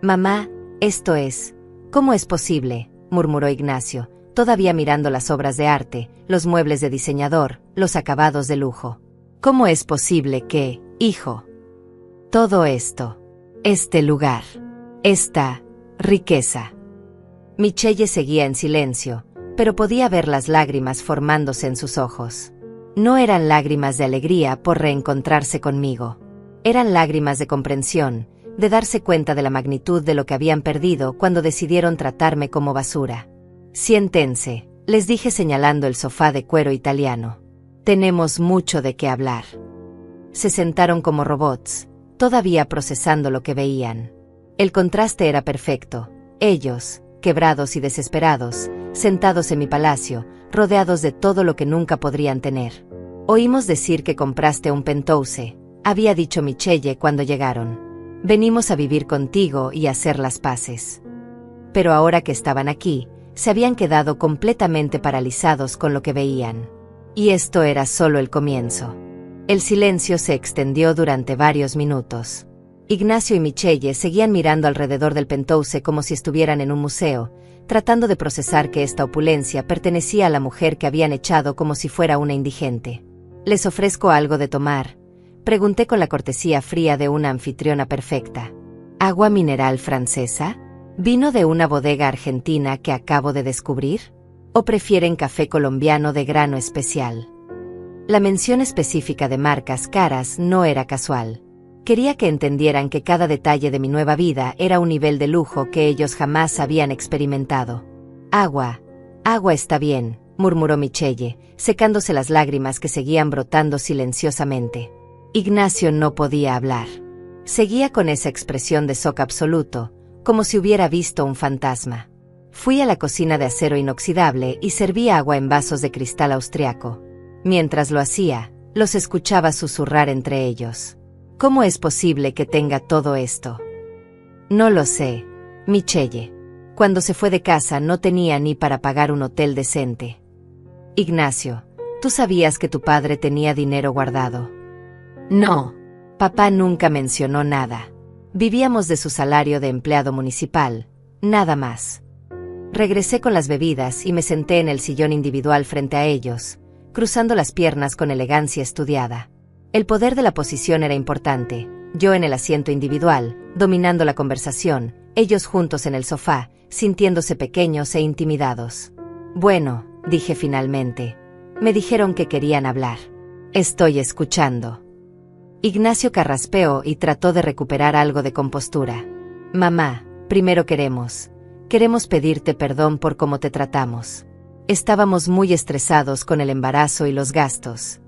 Mamá, esto es... ¿Cómo es posible?, murmuró Ignacio, todavía mirando las obras de arte, los muebles de diseñador, los acabados de lujo. ¿Cómo es posible que, hijo? Todo esto, este lugar, esta riqueza. Michelle seguía en silencio, pero podía ver las lágrimas formándose en sus ojos. No eran lágrimas de alegría por reencontrarse conmigo. Eran lágrimas de comprensión, de darse cuenta de la magnitud de lo que habían perdido cuando decidieron tratarme como basura. Siéntense, les dije señalando el sofá de cuero italiano. Tenemos mucho de qué hablar. Se sentaron como robots, todavía procesando lo que veían. El contraste era perfecto. Ellos, quebrados y desesperados, sentados en mi palacio, rodeados de todo lo que nunca podrían tener. Oímos decir que compraste un penthouse, había dicho Michelle cuando llegaron. Venimos a vivir contigo y a hacer las paces. Pero ahora que estaban aquí, se habían quedado completamente paralizados con lo que veían. Y esto era solo el comienzo. El silencio se extendió durante varios minutos. Ignacio y Michelle seguían mirando alrededor del penthouse como si estuvieran en un museo, tratando de procesar que esta opulencia pertenecía a la mujer que habían echado como si fuera una indigente. ¿Les ofrezco algo de tomar?, pregunté con la cortesía fría de una anfitriona perfecta. ¿Agua mineral francesa? ¿Vino de una bodega argentina que acabo de descubrir? ¿O prefieren café colombiano de grano especial? La mención específica de marcas caras no era casual. Quería que entendieran que cada detalle de mi nueva vida era un nivel de lujo que ellos jamás habían experimentado. Agua está bien, murmuró Michelle, secándose las lágrimas que seguían brotando silenciosamente. Ignacio no podía hablar. Seguía con esa expresión de shock absoluto, como si hubiera visto un fantasma. Fui a la cocina de acero inoxidable y serví agua en vasos de cristal austriaco. Mientras lo hacía, los escuchaba susurrar entre ellos. ¿Cómo es posible que tenga todo esto? No lo sé, Michelle. Cuando se fue de casa no tenía ni para pagar un hotel decente. Ignacio, ¿tú sabías que tu padre tenía dinero guardado? No, papá nunca mencionó nada. Vivíamos de su salario de empleado municipal, nada más. Regresé con las bebidas y me senté en el sillón individual frente a ellos, cruzando las piernas con elegancia estudiada. El poder de la posición era importante, yo en el asiento individual, dominando la conversación, ellos juntos en el sofá, sintiéndose pequeños e intimidados. Bueno, dije finalmente. Me dijeron que querían hablar. Estoy escuchando. Ignacio carraspeó y trató de recuperar algo de compostura. Mamá, primero queremos pedirte perdón por cómo te tratamos. Estábamos muy estresados con el embarazo y los gastos.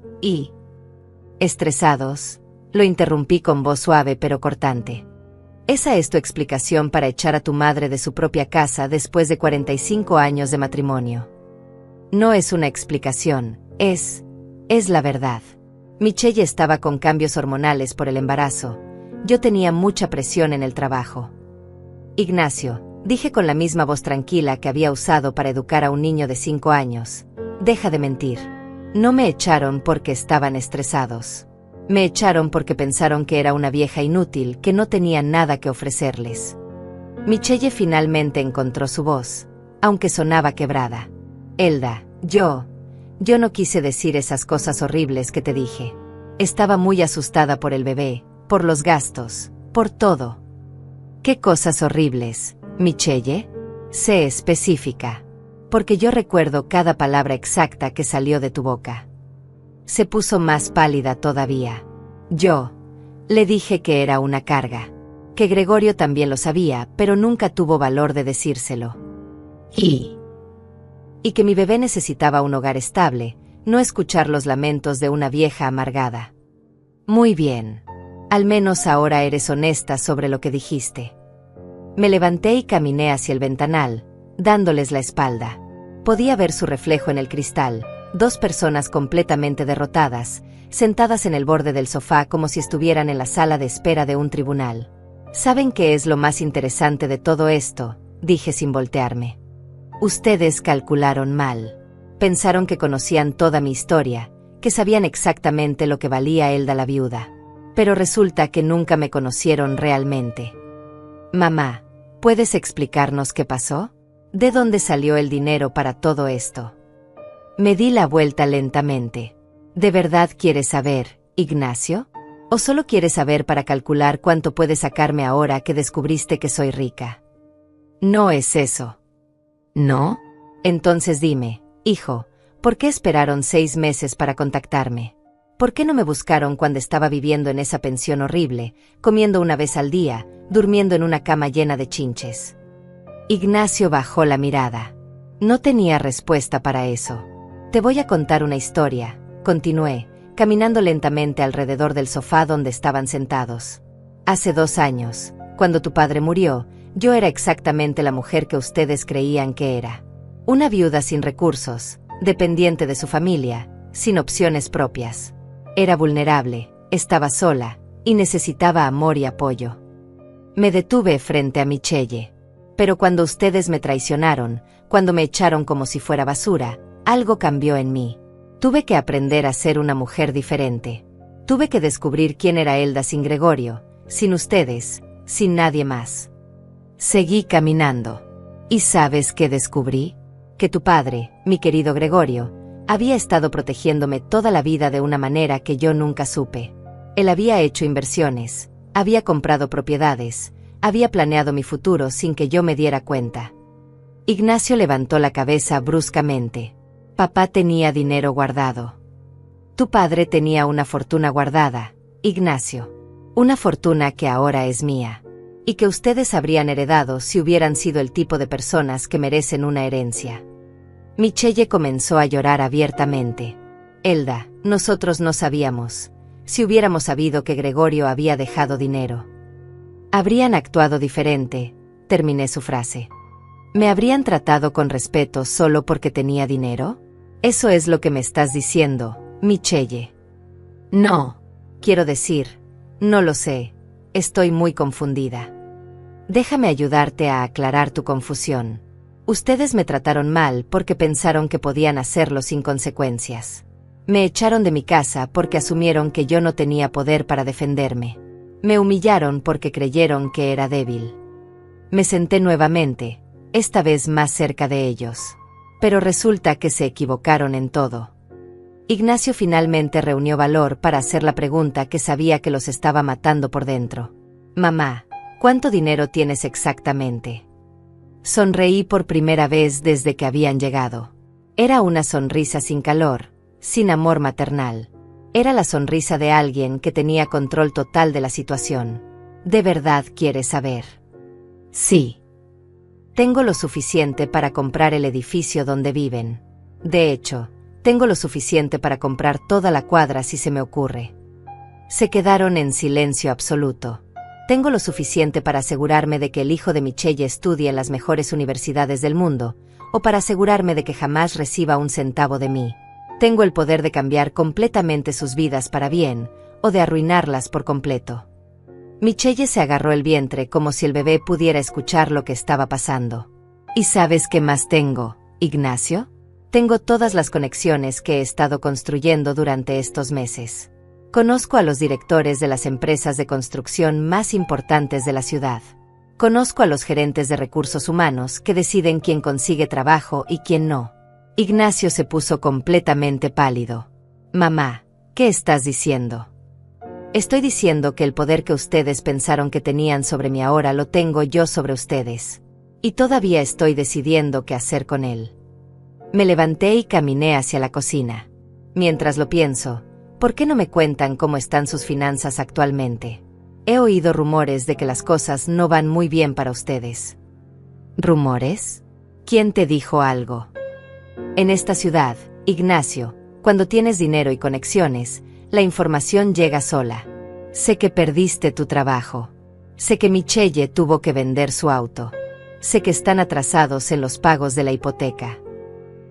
¿Estresados? Lo interrumpí con voz suave pero cortante. Esa es tu explicación para echar a tu madre de su propia casa después de 45 años de matrimonio. No es una explicación, es la verdad. Michelle estaba con cambios hormonales por el embarazo. Yo tenía mucha presión en el trabajo. Ignacio, dije con la misma voz tranquila que había usado para educar a un niño de 5 años. Deja de mentir. No me echaron porque estaban estresados. Me echaron porque pensaron que era una vieja inútil que no tenía nada que ofrecerles. Michelle finalmente encontró su voz, aunque sonaba quebrada. Elda, yo no quise decir esas cosas horribles que te dije. Estaba muy asustada por el bebé, por los gastos, por todo. ¿Qué cosas horribles, Michelle? Sé específica. Porque yo recuerdo cada palabra exacta que salió de tu boca. Se puso más pálida todavía. Yo le dije que era una carga. Que Gregorio también lo sabía, pero nunca tuvo valor de decírselo. Y que mi bebé necesitaba un hogar estable, no escuchar los lamentos de una vieja amargada. Muy bien. Al menos ahora eres honesta sobre lo que dijiste. Me levanté y caminé hacia el ventanal, dándoles la espalda. Podía ver su reflejo en el cristal, 2 personas completamente derrotadas, sentadas en el borde del sofá como si estuvieran en la sala de espera de un tribunal. ¿Saben qué es lo más interesante de todo esto?, dije sin voltearme. Ustedes calcularon mal. Pensaron que conocían toda mi historia, que sabían exactamente lo que valía Elda la viuda. Pero resulta que nunca me conocieron realmente. Mamá, ¿puedes explicarnos qué pasó? ¿De dónde salió el dinero para todo esto? Me di la vuelta lentamente. ¿De verdad quieres saber, Ignacio? ¿O solo quieres saber para calcular cuánto puedes sacarme ahora que descubriste que soy rica? No es eso. ¿No? Entonces dime, hijo, ¿por qué esperaron 6 meses para contactarme? ¿Por qué no me buscaron cuando estaba viviendo en esa pensión horrible, comiendo una vez al día, durmiendo en una cama llena de chinches? Ignacio bajó la mirada. No tenía respuesta para eso. Te voy a contar una historia, continué, caminando lentamente alrededor del sofá donde estaban sentados. Hace 2 años, cuando tu padre murió, yo era exactamente la mujer que ustedes creían que era. Una viuda sin recursos, dependiente de su familia, sin opciones propias. Era vulnerable, estaba sola, y necesitaba amor y apoyo. Me detuve frente a Michelle. Pero cuando ustedes me traicionaron, cuando me echaron como si fuera basura, algo cambió en mí. Tuve que aprender a ser una mujer diferente. Tuve que descubrir quién era Elda sin Gregorio, sin ustedes, sin nadie más. Seguí caminando. ¿Y sabes qué descubrí? Que tu padre, mi querido Gregorio, había estado protegiéndome toda la vida de una manera que yo nunca supe. Él había hecho inversiones, había comprado propiedades, había planeado mi futuro sin que yo me diera cuenta. Ignacio levantó la cabeza bruscamente. Papá tenía dinero guardado. Tu padre tenía una fortuna guardada, Ignacio. Una fortuna que ahora es mía. Y que ustedes habrían heredado si hubieran sido el tipo de personas que merecen una herencia. Michelle comenzó a llorar abiertamente. Elda, nosotros no sabíamos. Si hubiéramos sabido que Gregorio había dejado dinero, habrían actuado diferente, terminé su frase. ¿Me habrían tratado con respeto solo porque tenía dinero? Eso es lo que me estás diciendo, Michelle. No. Quiero decir, no lo sé. Estoy muy confundida. Déjame ayudarte a aclarar tu confusión. Ustedes me trataron mal porque pensaron que podían hacerlo sin consecuencias. Me echaron de mi casa porque asumieron que yo no tenía poder para defenderme. Me humillaron porque creyeron que era débil. Me senté nuevamente, esta vez más cerca de ellos. Pero resulta que se equivocaron en todo. Ignacio finalmente reunió valor para hacer la pregunta que sabía que los estaba matando por dentro. Mamá, ¿cuánto dinero tienes exactamente? Sonreí por primera vez desde que habían llegado. Era una sonrisa sin calor, sin amor maternal. Era la sonrisa de alguien que tenía control total de la situación. ¿De verdad quieres saber? Sí. Tengo lo suficiente para comprar el edificio donde viven. De hecho, tengo lo suficiente para comprar toda la cuadra si se me ocurre. Se quedaron en silencio absoluto. Tengo lo suficiente para asegurarme de que el hijo de Michelle estudie en las mejores universidades del mundo, o para asegurarme de que jamás reciba un centavo de mí. Tengo el poder de cambiar completamente sus vidas para bien, o de arruinarlas por completo. Michelle se agarró el vientre como si el bebé pudiera escuchar lo que estaba pasando. ¿Y sabes qué más tengo, Ignacio? Tengo todas las conexiones que he estado construyendo durante estos meses. Conozco a los directores de las empresas de construcción más importantes de la ciudad. Conozco a los gerentes de recursos humanos que deciden quién consigue trabajo y quién no. Ignacio se puso completamente pálido. Mamá, ¿qué estás diciendo? Estoy diciendo que el poder que ustedes pensaron que tenían sobre mí ahora lo tengo yo sobre ustedes. Y todavía estoy decidiendo qué hacer con él. Me levanté y caminé hacia la cocina. Mientras lo pienso, ¿por qué no me cuentan cómo están sus finanzas actualmente? He oído rumores de que las cosas no van muy bien para ustedes. ¿Rumores? ¿Quién te dijo algo? En esta ciudad, Ignacio, cuando tienes dinero y conexiones, la información llega sola. Sé que perdiste tu trabajo. Sé que Michelle tuvo que vender su auto. Sé que están atrasados en los pagos de la hipoteca.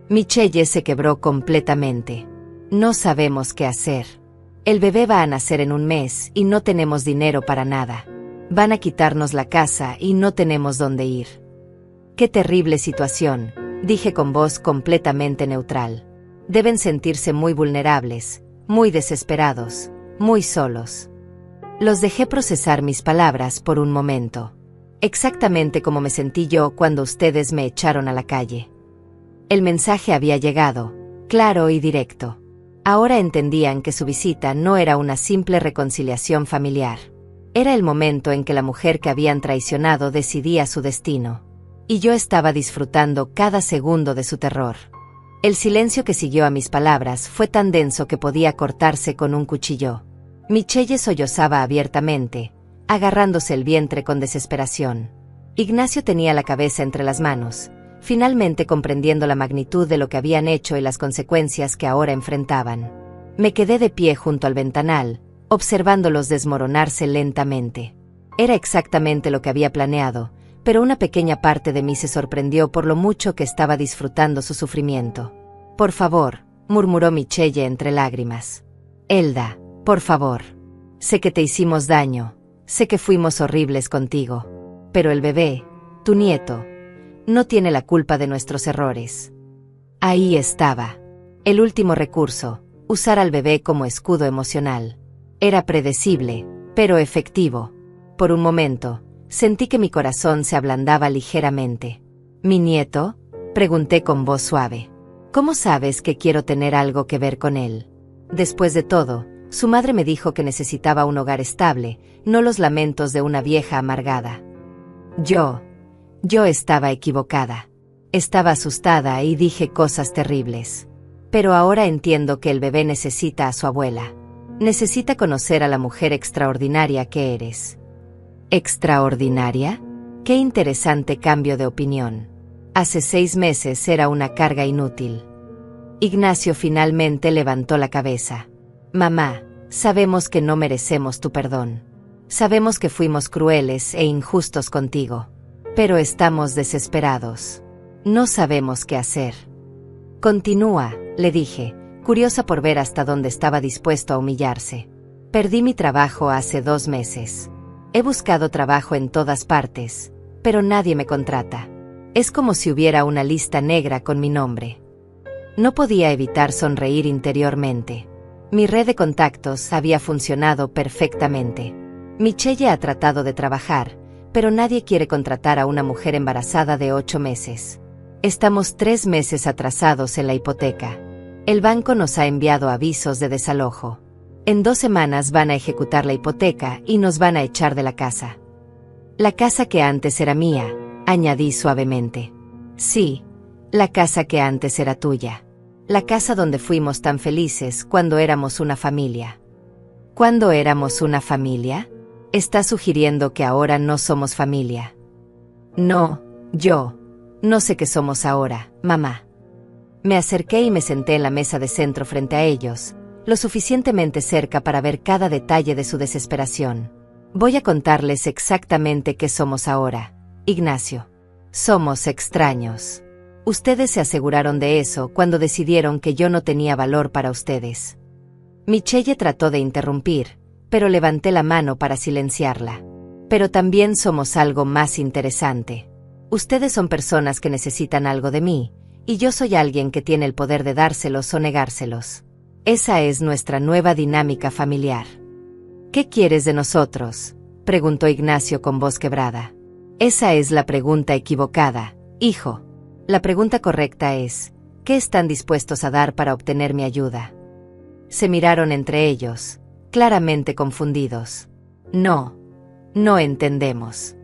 Michelle se quebró completamente. No sabemos qué hacer. El bebé va a nacer en un mes y no tenemos dinero para nada. Van a quitarnos la casa y no tenemos dónde ir. Qué terrible situación, dije con voz completamente neutral. Deben sentirse muy vulnerables, muy desesperados, muy solos. Los dejé procesar mis palabras por un momento. Exactamente como me sentí yo cuando ustedes me echaron a la calle. El mensaje había llegado, claro y directo. Ahora entendían que su visita no era una simple reconciliación familiar. Era el momento en que la mujer que habían traicionado decidía su destino. Y yo estaba disfrutando cada segundo de su terror. El silencio que siguió a mis palabras fue tan denso que podía cortarse con un cuchillo. Michelle sollozaba abiertamente, agarrándose el vientre con desesperación. Ignacio tenía la cabeza entre las manos, finalmente comprendiendo la magnitud de lo que habían hecho y las consecuencias que ahora enfrentaban. Me quedé de pie junto al ventanal, observándolos desmoronarse lentamente. Era exactamente lo que había planeado, pero una pequeña parte de mí se sorprendió por lo mucho que estaba disfrutando su sufrimiento. «Por favor», murmuró Michelle entre lágrimas. «Elda, por favor. Sé que te hicimos daño, sé que fuimos horribles contigo. Pero el bebé, tu nieto, no tiene la culpa de nuestros errores». Ahí estaba. El último recurso, usar al bebé como escudo emocional. Era predecible, pero efectivo. Por un momento, sentí que mi corazón se ablandaba ligeramente. «¿Mi nieto?», pregunté con voz suave. «¿Cómo sabes que quiero tener algo que ver con él?». Después de todo, su madre me dijo que necesitaba un hogar estable, no los lamentos de una vieja amargada. Yo estaba equivocada. Estaba asustada y dije cosas terribles. Pero ahora entiendo que el bebé necesita a su abuela. Necesita conocer a la mujer extraordinaria que eres. ¿Extraordinaria? Qué interesante cambio de opinión. Hace 6 meses era una carga inútil. Ignacio finalmente levantó la cabeza. «Mamá, sabemos que no merecemos tu perdón. Sabemos que fuimos crueles e injustos contigo. Pero estamos desesperados. No sabemos qué hacer». «Continúa», le dije, curiosa por ver hasta dónde estaba dispuesto a humillarse. «Perdí mi trabajo hace 2 meses. He buscado trabajo en todas partes, pero nadie me contrata. Es como si hubiera una lista negra con mi nombre». No podía evitar sonreír interiormente. Mi red de contactos había funcionado perfectamente. Michelle ha tratado de trabajar, pero nadie quiere contratar a una mujer embarazada de 8 meses. Estamos 3 meses atrasados en la hipoteca. El banco nos ha enviado avisos de desalojo. En 2 semanas van a ejecutar la hipoteca y nos van a echar de la casa. «La casa que antes era mía», añadí suavemente. «Sí, la casa que antes era tuya. La casa donde fuimos tan felices cuando éramos una familia». «¿Cuándo éramos una familia? ¿Estás sugiriendo que ahora no somos familia?» «No, no sé qué somos ahora, mamá». Me acerqué y me senté en la mesa de centro frente a ellos, lo suficientemente cerca para ver cada detalle de su desesperación. Voy a contarles exactamente qué somos ahora, Ignacio. Somos extraños. Ustedes se aseguraron de eso cuando decidieron que yo no tenía valor para ustedes. Michelle trató de interrumpir, pero levanté la mano para silenciarla. Pero también somos algo más interesante. Ustedes son personas que necesitan algo de mí, y yo soy alguien que tiene el poder de dárselos o negárselos. Esa es nuestra nueva dinámica familiar. ¿Qué quieres de nosotros?, preguntó Ignacio con voz quebrada. Esa es la pregunta equivocada, hijo. La pregunta correcta es, ¿qué están dispuestos a dar para obtener mi ayuda? Se miraron entre ellos, claramente confundidos. No entendemos.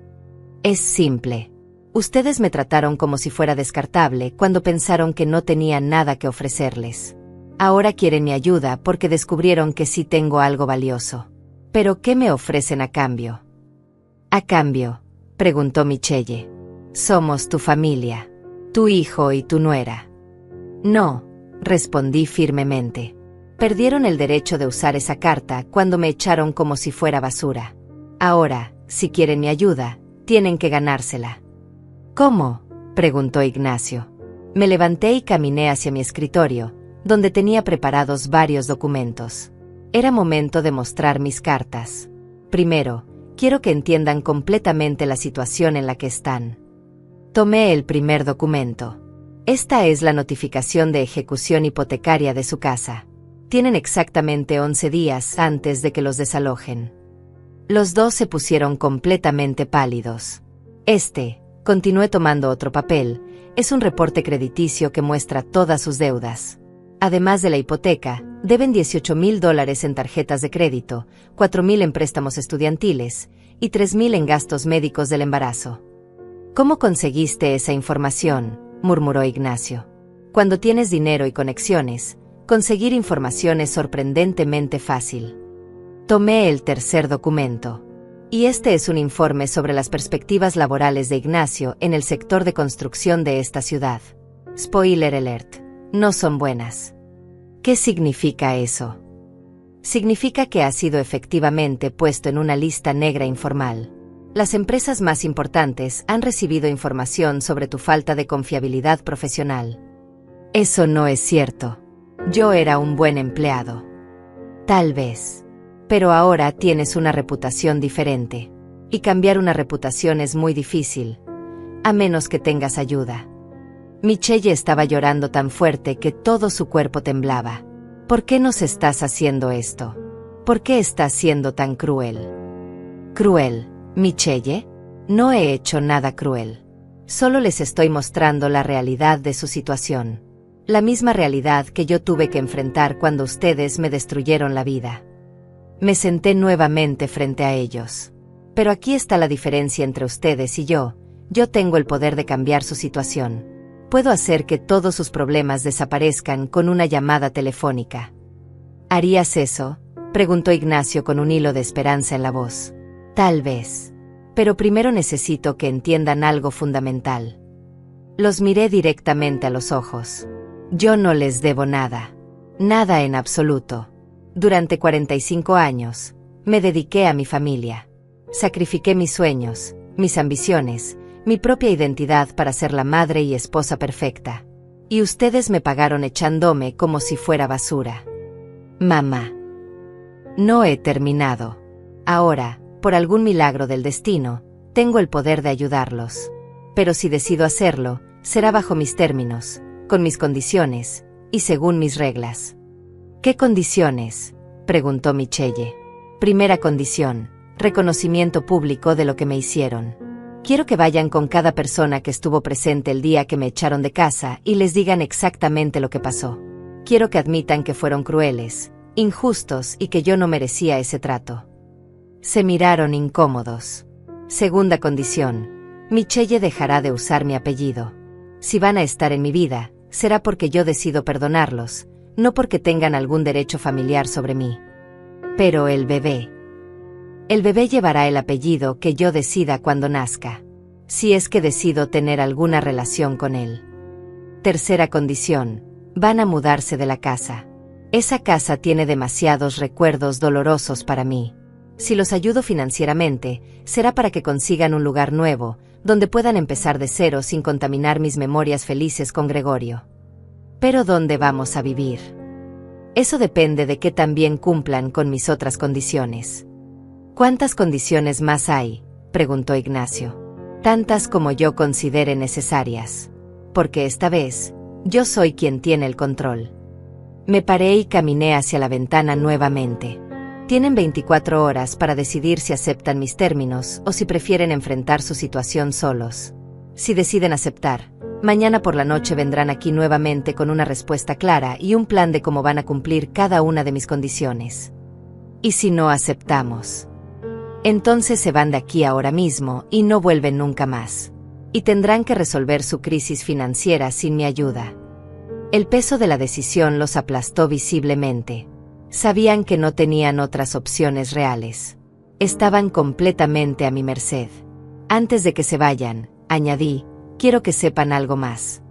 Es simple. Ustedes me trataron como si fuera descartable cuando pensaron que no tenía nada que ofrecerles. Ahora quieren mi ayuda porque descubrieron que sí tengo algo valioso. ¿Pero qué me ofrecen a cambio? ¿A cambio?, preguntó Michelle. Somos tu familia, tu hijo y tu nuera. No, respondí firmemente. Perdieron el derecho de usar esa carta cuando me echaron como si fuera basura. Ahora, si quieren mi ayuda, tienen que ganársela. ¿Cómo?, preguntó Ignacio. Me levanté y caminé hacia mi escritorio, donde tenía preparados varios documentos. Era momento de mostrar mis cartas. Primero, quiero que entiendan completamente la situación en la que están. Tomé el primer documento. Esta es la notificación de ejecución hipotecaria de su casa. Tienen exactamente 11 días antes de que los desalojen. Los dos se pusieron completamente pálidos. Continué tomando otro papel, es un reporte crediticio que muestra todas sus deudas. Además de la hipoteca, deben $18,000 en tarjetas de crédito, $4,000 en préstamos estudiantiles y $3,000 en gastos médicos del embarazo. ¿Cómo conseguiste esa información?, murmuró Ignacio. Cuando tienes dinero y conexiones, conseguir información es sorprendentemente fácil. Tomé el tercer documento. Y este es un informe sobre las perspectivas laborales de Ignacio en el sector de construcción de esta ciudad. Spoiler alert. No son buenas. ¿Qué significa eso? Significa que ha sido efectivamente puesto en una lista negra informal. Las empresas más importantes han recibido información sobre tu falta de confiabilidad profesional. Eso no es cierto. Yo era un buen empleado. Tal vez. Pero ahora tienes una reputación diferente. Y cambiar una reputación es muy difícil, a menos que tengas ayuda. Michelle estaba llorando tan fuerte que todo su cuerpo temblaba. ¿Por qué nos estás haciendo esto? ¿Por qué estás siendo tan cruel? ¿Cruel, Michelle? No he hecho nada cruel. Solo les estoy mostrando la realidad de su situación. La misma realidad que yo tuve que enfrentar cuando ustedes me destruyeron la vida. Me senté nuevamente frente a ellos. Pero aquí está la diferencia entre ustedes y yo. Yo tengo el poder de cambiar su situación. Puedo hacer que todos sus problemas desaparezcan con una llamada telefónica. ¿Harías eso?, preguntó Ignacio con un hilo de esperanza en la voz. Tal vez. Pero primero necesito que entiendan algo fundamental. Los miré directamente a los ojos. Yo no les debo nada. Nada en absoluto. Durante 45 años, me dediqué a mi familia. Sacrifiqué mis sueños, mis ambiciones, mi propia identidad para ser la madre y esposa perfecta. Y ustedes me pagaron echándome como si fuera basura. Mamá. No he terminado. Ahora, por algún milagro del destino, tengo el poder de ayudarlos. Pero si decido hacerlo, será bajo mis términos, con mis condiciones, y según mis reglas. ¿Qué condiciones?, preguntó Michelle. Primera condición, reconocimiento público de lo que me hicieron. Quiero que vayan con cada persona que estuvo presente el día que me echaron de casa y les digan exactamente lo que pasó. Quiero que admitan que fueron crueles, injustos y que yo no merecía ese trato. Se miraron incómodos. Segunda condición, Michelle dejará de usar mi apellido. Si van a estar en mi vida, será porque yo decido perdonarlos, no porque tengan algún derecho familiar sobre mí. Pero el bebé llevará el apellido que yo decida cuando nazca, si es que decido tener alguna relación con él. Tercera condición, van a mudarse de la casa. Esa casa tiene demasiados recuerdos dolorosos para mí. Si los ayudo financieramente, será para que consigan un lugar nuevo, donde puedan empezar de cero sin contaminar mis memorias felices con Gregorio. Pero ¿dónde vamos a vivir? Eso depende de que también cumplan con mis otras condiciones. ¿Cuántas condiciones más hay?, preguntó Ignacio. Tantas como yo considere necesarias. Porque esta vez, yo soy quien tiene el control. Me paré y caminé hacia la ventana nuevamente. Tienen 24 horas para decidir si aceptan mis términos o si prefieren enfrentar su situación solos. Si deciden aceptar, mañana por la noche vendrán aquí nuevamente con una respuesta clara y un plan de cómo van a cumplir cada una de mis condiciones. ¿Y si no aceptamos? Entonces se van de aquí ahora mismo y no vuelven nunca más. Y tendrán que resolver su crisis financiera sin mi ayuda. El peso de la decisión los aplastó visiblemente. Sabían que no tenían otras opciones reales. Estaban completamente a mi merced. Antes de que se vayan, añadí, quiero que sepan algo más.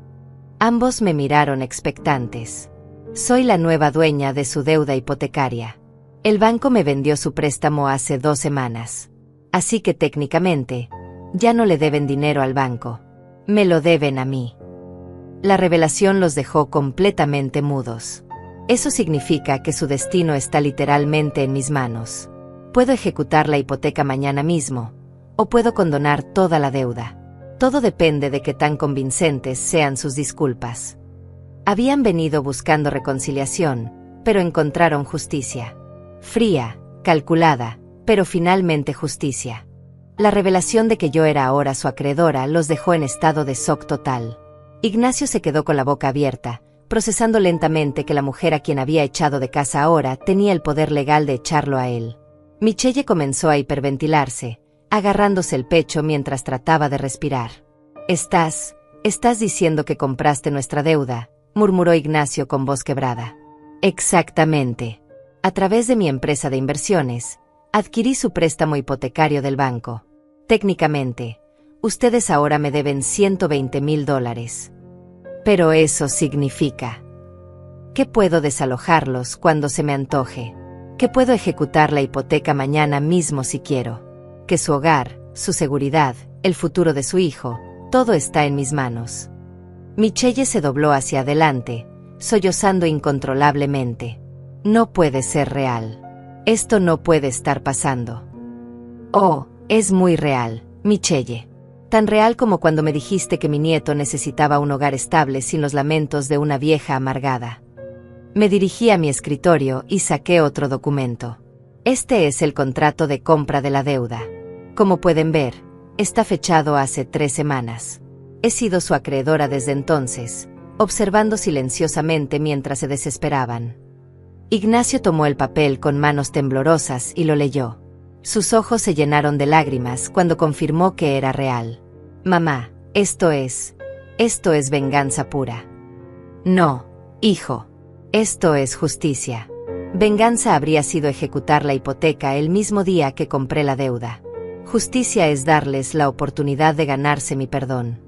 Ambos me miraron expectantes. Soy la nueva dueña de su deuda hipotecaria. El banco me vendió su préstamo hace 2 semanas. Así que técnicamente, ya no le deben dinero al banco. Me lo deben a mí. La revelación los dejó completamente mudos. Eso significa que su destino está literalmente en mis manos. Puedo ejecutar la hipoteca mañana mismo, o puedo condonar toda la deuda. Todo depende de qué tan convincentes sean sus disculpas. Habían venido buscando reconciliación, pero encontraron justicia. Fría, calculada, pero finalmente justicia. La revelación de que yo era ahora su acreedora los dejó en estado de shock total. Ignacio se quedó con la boca abierta, procesando lentamente que la mujer a quien había echado de casa ahora tenía el poder legal de echarlo a él. Michelle comenzó a hiperventilarse, agarrándose el pecho mientras trataba de respirar. Estás diciendo que compraste nuestra deuda», murmuró Ignacio con voz quebrada. «Exactamente. A través de mi empresa de inversiones, adquirí su préstamo hipotecario del banco. Técnicamente, ustedes ahora me deben $120,000. Pero eso significa que puedo desalojarlos cuando se me antoje, que puedo ejecutar la hipoteca mañana mismo si quiero, que su hogar, su seguridad, el futuro de su hijo, todo está en mis manos». Michelle se dobló hacia adelante, sollozando incontrolablemente. «No puede ser real. Esto no puede estar pasando». «Oh, es muy real, Michelle. Tan real como cuando me dijiste que mi nieto necesitaba un hogar estable sin los lamentos de una vieja amargada». Me dirigí a mi escritorio y saqué otro documento. Este es el contrato de compra de la deuda. Como pueden ver, está fechado hace 3 semanas. He sido su acreedora desde entonces, observando silenciosamente mientras se desesperaban. Ignacio tomó el papel con manos temblorosas y lo leyó. Sus ojos se llenaron de lágrimas cuando confirmó que era real. «Mamá, esto es venganza pura». «No, hijo. Esto es justicia. Venganza habría sido ejecutar la hipoteca el mismo día que compré la deuda. Justicia es darles la oportunidad de ganarse mi perdón.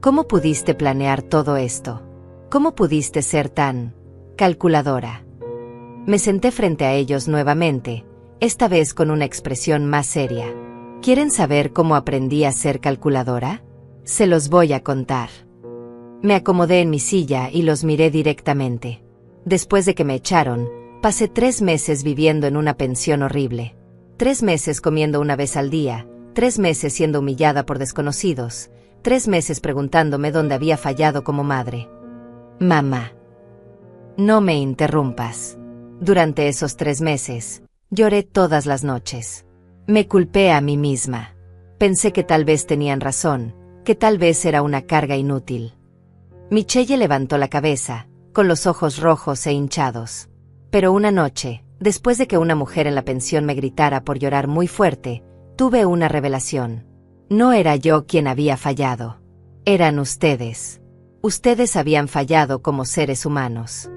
¿Cómo pudiste planear todo esto? ¿Cómo pudiste ser tan calculadora?» Me senté frente a ellos nuevamente, esta vez con una expresión más seria. ¿Quieren saber cómo aprendí a ser calculadora? Se los voy a contar. Me acomodé en mi silla y los miré directamente. Después de que me echaron, pasé 3 meses viviendo en una pensión horrible. 3 meses comiendo una vez al día, 3 meses siendo humillada por desconocidos, 3 meses preguntándome dónde había fallado como madre. «Mamá, no me interrumpas». Durante esos 3 meses, lloré todas las noches. Me culpé a mí misma. Pensé que tal vez tenían razón, que tal vez era una carga inútil. Michelle levantó la cabeza, con los ojos rojos e hinchados. Pero una noche, después de que una mujer en la pensión me gritara por llorar muy fuerte, tuve una revelación. No era yo quien había fallado. Eran ustedes. Ustedes habían fallado como seres humanos.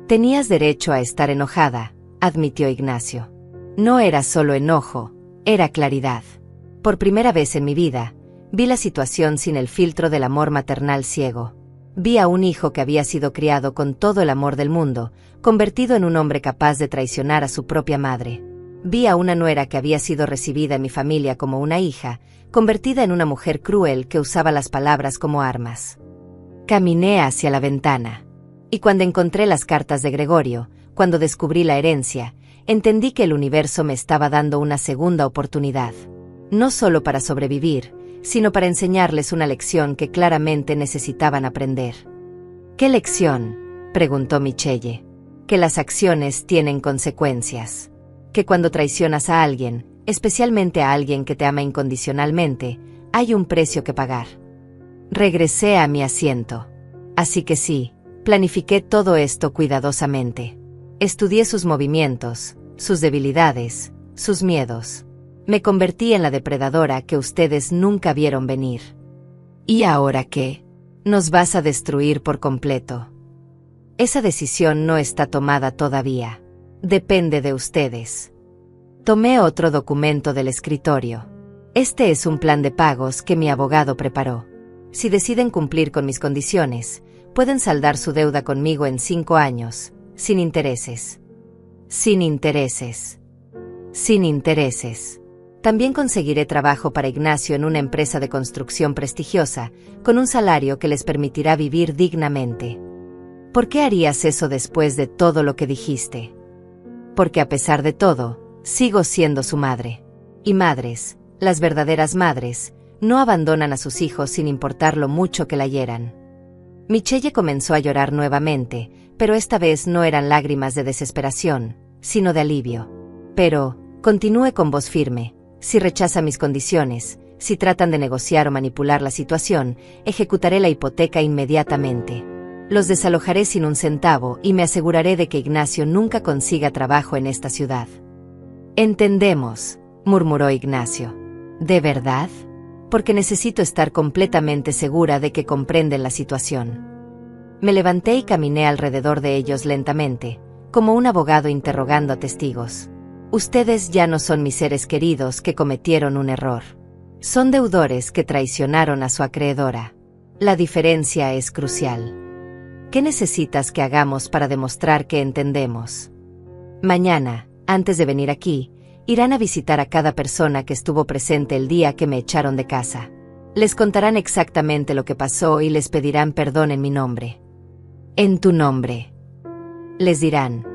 «Tenías derecho a estar enojada», admitió Ignacio. No era solo enojo, era claridad. Por primera vez en mi vida, vi la situación sin el filtro del amor maternal ciego. Vi a un hijo que había sido criado con todo el amor del mundo, convertido en un hombre capaz de traicionar a su propia madre. Vi a una nuera que había sido recibida en mi familia como una hija, convertida en una mujer cruel que usaba las palabras como armas. Caminé hacia la ventana. Y cuando encontré las cartas de Gregorio, cuando descubrí la herencia, entendí que el universo me estaba dando una segunda oportunidad. No solo para sobrevivir, sino para enseñarles una lección que claramente necesitaban aprender. ¿Qué lección?, preguntó Michelle. Que las acciones tienen consecuencias. Que cuando traicionas a alguien, especialmente a alguien que te ama incondicionalmente, hay un precio que pagar. Regresé a mi asiento. Así que sí, planifiqué todo esto cuidadosamente. Estudié sus movimientos, sus debilidades, sus miedos. Me convertí en la depredadora que ustedes nunca vieron venir. ¿Y ahora qué? Nos vas a destruir por completo. Esa decisión no está tomada todavía. Depende de ustedes. Tomé otro documento del escritorio. Este es un plan de pagos que mi abogado preparó. Si deciden cumplir con mis condiciones, pueden saldar su deuda conmigo en 5 años, sin intereses. Sin intereses. Sin intereses. También conseguiré trabajo para Ignacio en una empresa de construcción prestigiosa, con un salario que les permitirá vivir dignamente. ¿Por qué harías eso después de todo lo que dijiste? Porque a pesar de todo, sigo siendo su madre. Y madres, las verdaderas madres, no abandonan a sus hijos sin importar lo mucho que la hieran. Michelle comenzó a llorar nuevamente, pero esta vez no eran lágrimas de desesperación, sino de alivio. Pero, continúe con voz firme. Si rechaza mis condiciones, si tratan de negociar o manipular la situación, ejecutaré la hipoteca inmediatamente. Los desalojaré sin un centavo y me aseguraré de que Ignacio nunca consiga trabajo en esta ciudad. Entendemos, murmuró Ignacio. ¿De verdad? Porque necesito estar completamente segura de que comprenden la situación. Me levanté y caminé alrededor de ellos lentamente, como un abogado interrogando a testigos. Ustedes ya no son mis seres queridos que cometieron un error. Son deudores que traicionaron a su acreedora. La diferencia es crucial. ¿Qué necesitas que hagamos para demostrar que entendemos? Mañana, antes de venir aquí, irán a visitar a cada persona que estuvo presente el día que me echaron de casa. Les contarán exactamente lo que pasó y les pedirán perdón en mi nombre. En tu nombre. Les dirán: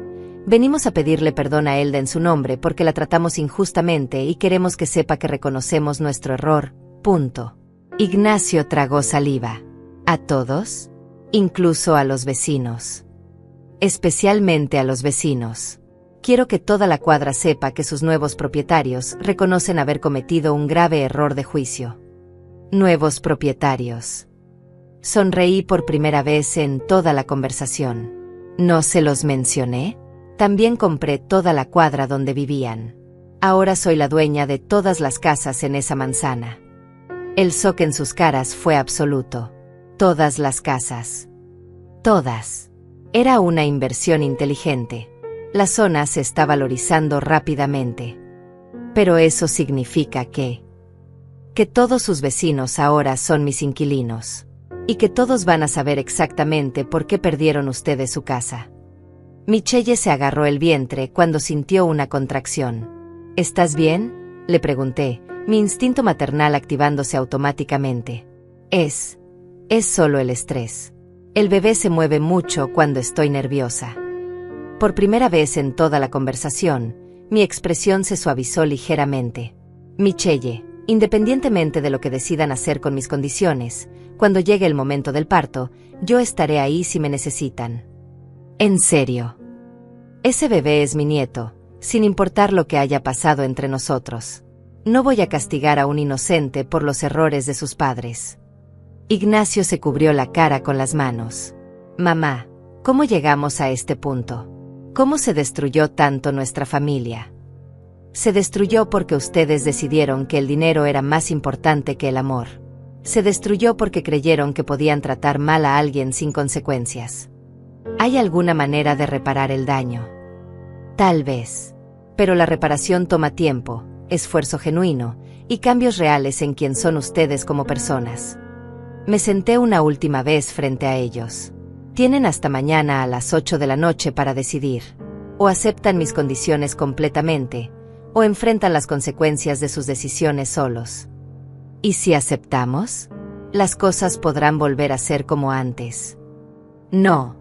venimos a pedirle perdón a Elda en su nombre porque la tratamos injustamente y queremos que sepa que reconocemos nuestro error, punto. Ignacio tragó saliva. ¿A todos? Incluso a los vecinos. Especialmente a los vecinos. Quiero que toda la cuadra sepa que sus nuevos propietarios reconocen haber cometido un grave error de juicio. Nuevos propietarios. Sonreí por primera vez en toda la conversación. ¿No se los mencioné? También compré toda la cuadra donde vivían. Ahora soy la dueña de todas las casas en esa manzana. El shock en sus caras fue absoluto. Todas las casas. Todas. Era una inversión inteligente. La zona se está valorizando rápidamente. Pero eso significa que todos sus vecinos ahora son mis inquilinos. Y que todos van a saber exactamente por qué perdieron ustedes su casa. Michelle se agarró el vientre cuando sintió una contracción. ¿Estás bien?, le pregunté, mi instinto maternal activándose automáticamente. Es solo el estrés. El bebé se mueve mucho cuando estoy nerviosa. Por primera vez en toda la conversación, mi expresión se suavizó ligeramente. Michelle, independientemente de lo que decidan hacer con mis condiciones, cuando llegue el momento del parto, yo estaré ahí si me necesitan. En serio. Ese bebé es mi nieto, sin importar lo que haya pasado entre nosotros. No voy a castigar a un inocente por los errores de sus padres. Ignacio se cubrió la cara con las manos. Mamá, ¿cómo llegamos a este punto? ¿Cómo se destruyó tanto nuestra familia? Se destruyó porque ustedes decidieron que el dinero era más importante que el amor. Se destruyó porque creyeron que podían tratar mal a alguien sin consecuencias. ¿Hay alguna manera de reparar el daño? Tal vez. Pero la reparación toma tiempo, esfuerzo genuino y cambios reales en quién son ustedes como personas. Me senté una última vez frente a ellos. Tienen hasta mañana a las 8 de la noche para decidir. O aceptan mis condiciones completamente, o enfrentan las consecuencias de sus decisiones solos. ¿Y si aceptamos? Las cosas podrán volver a ser como antes. No,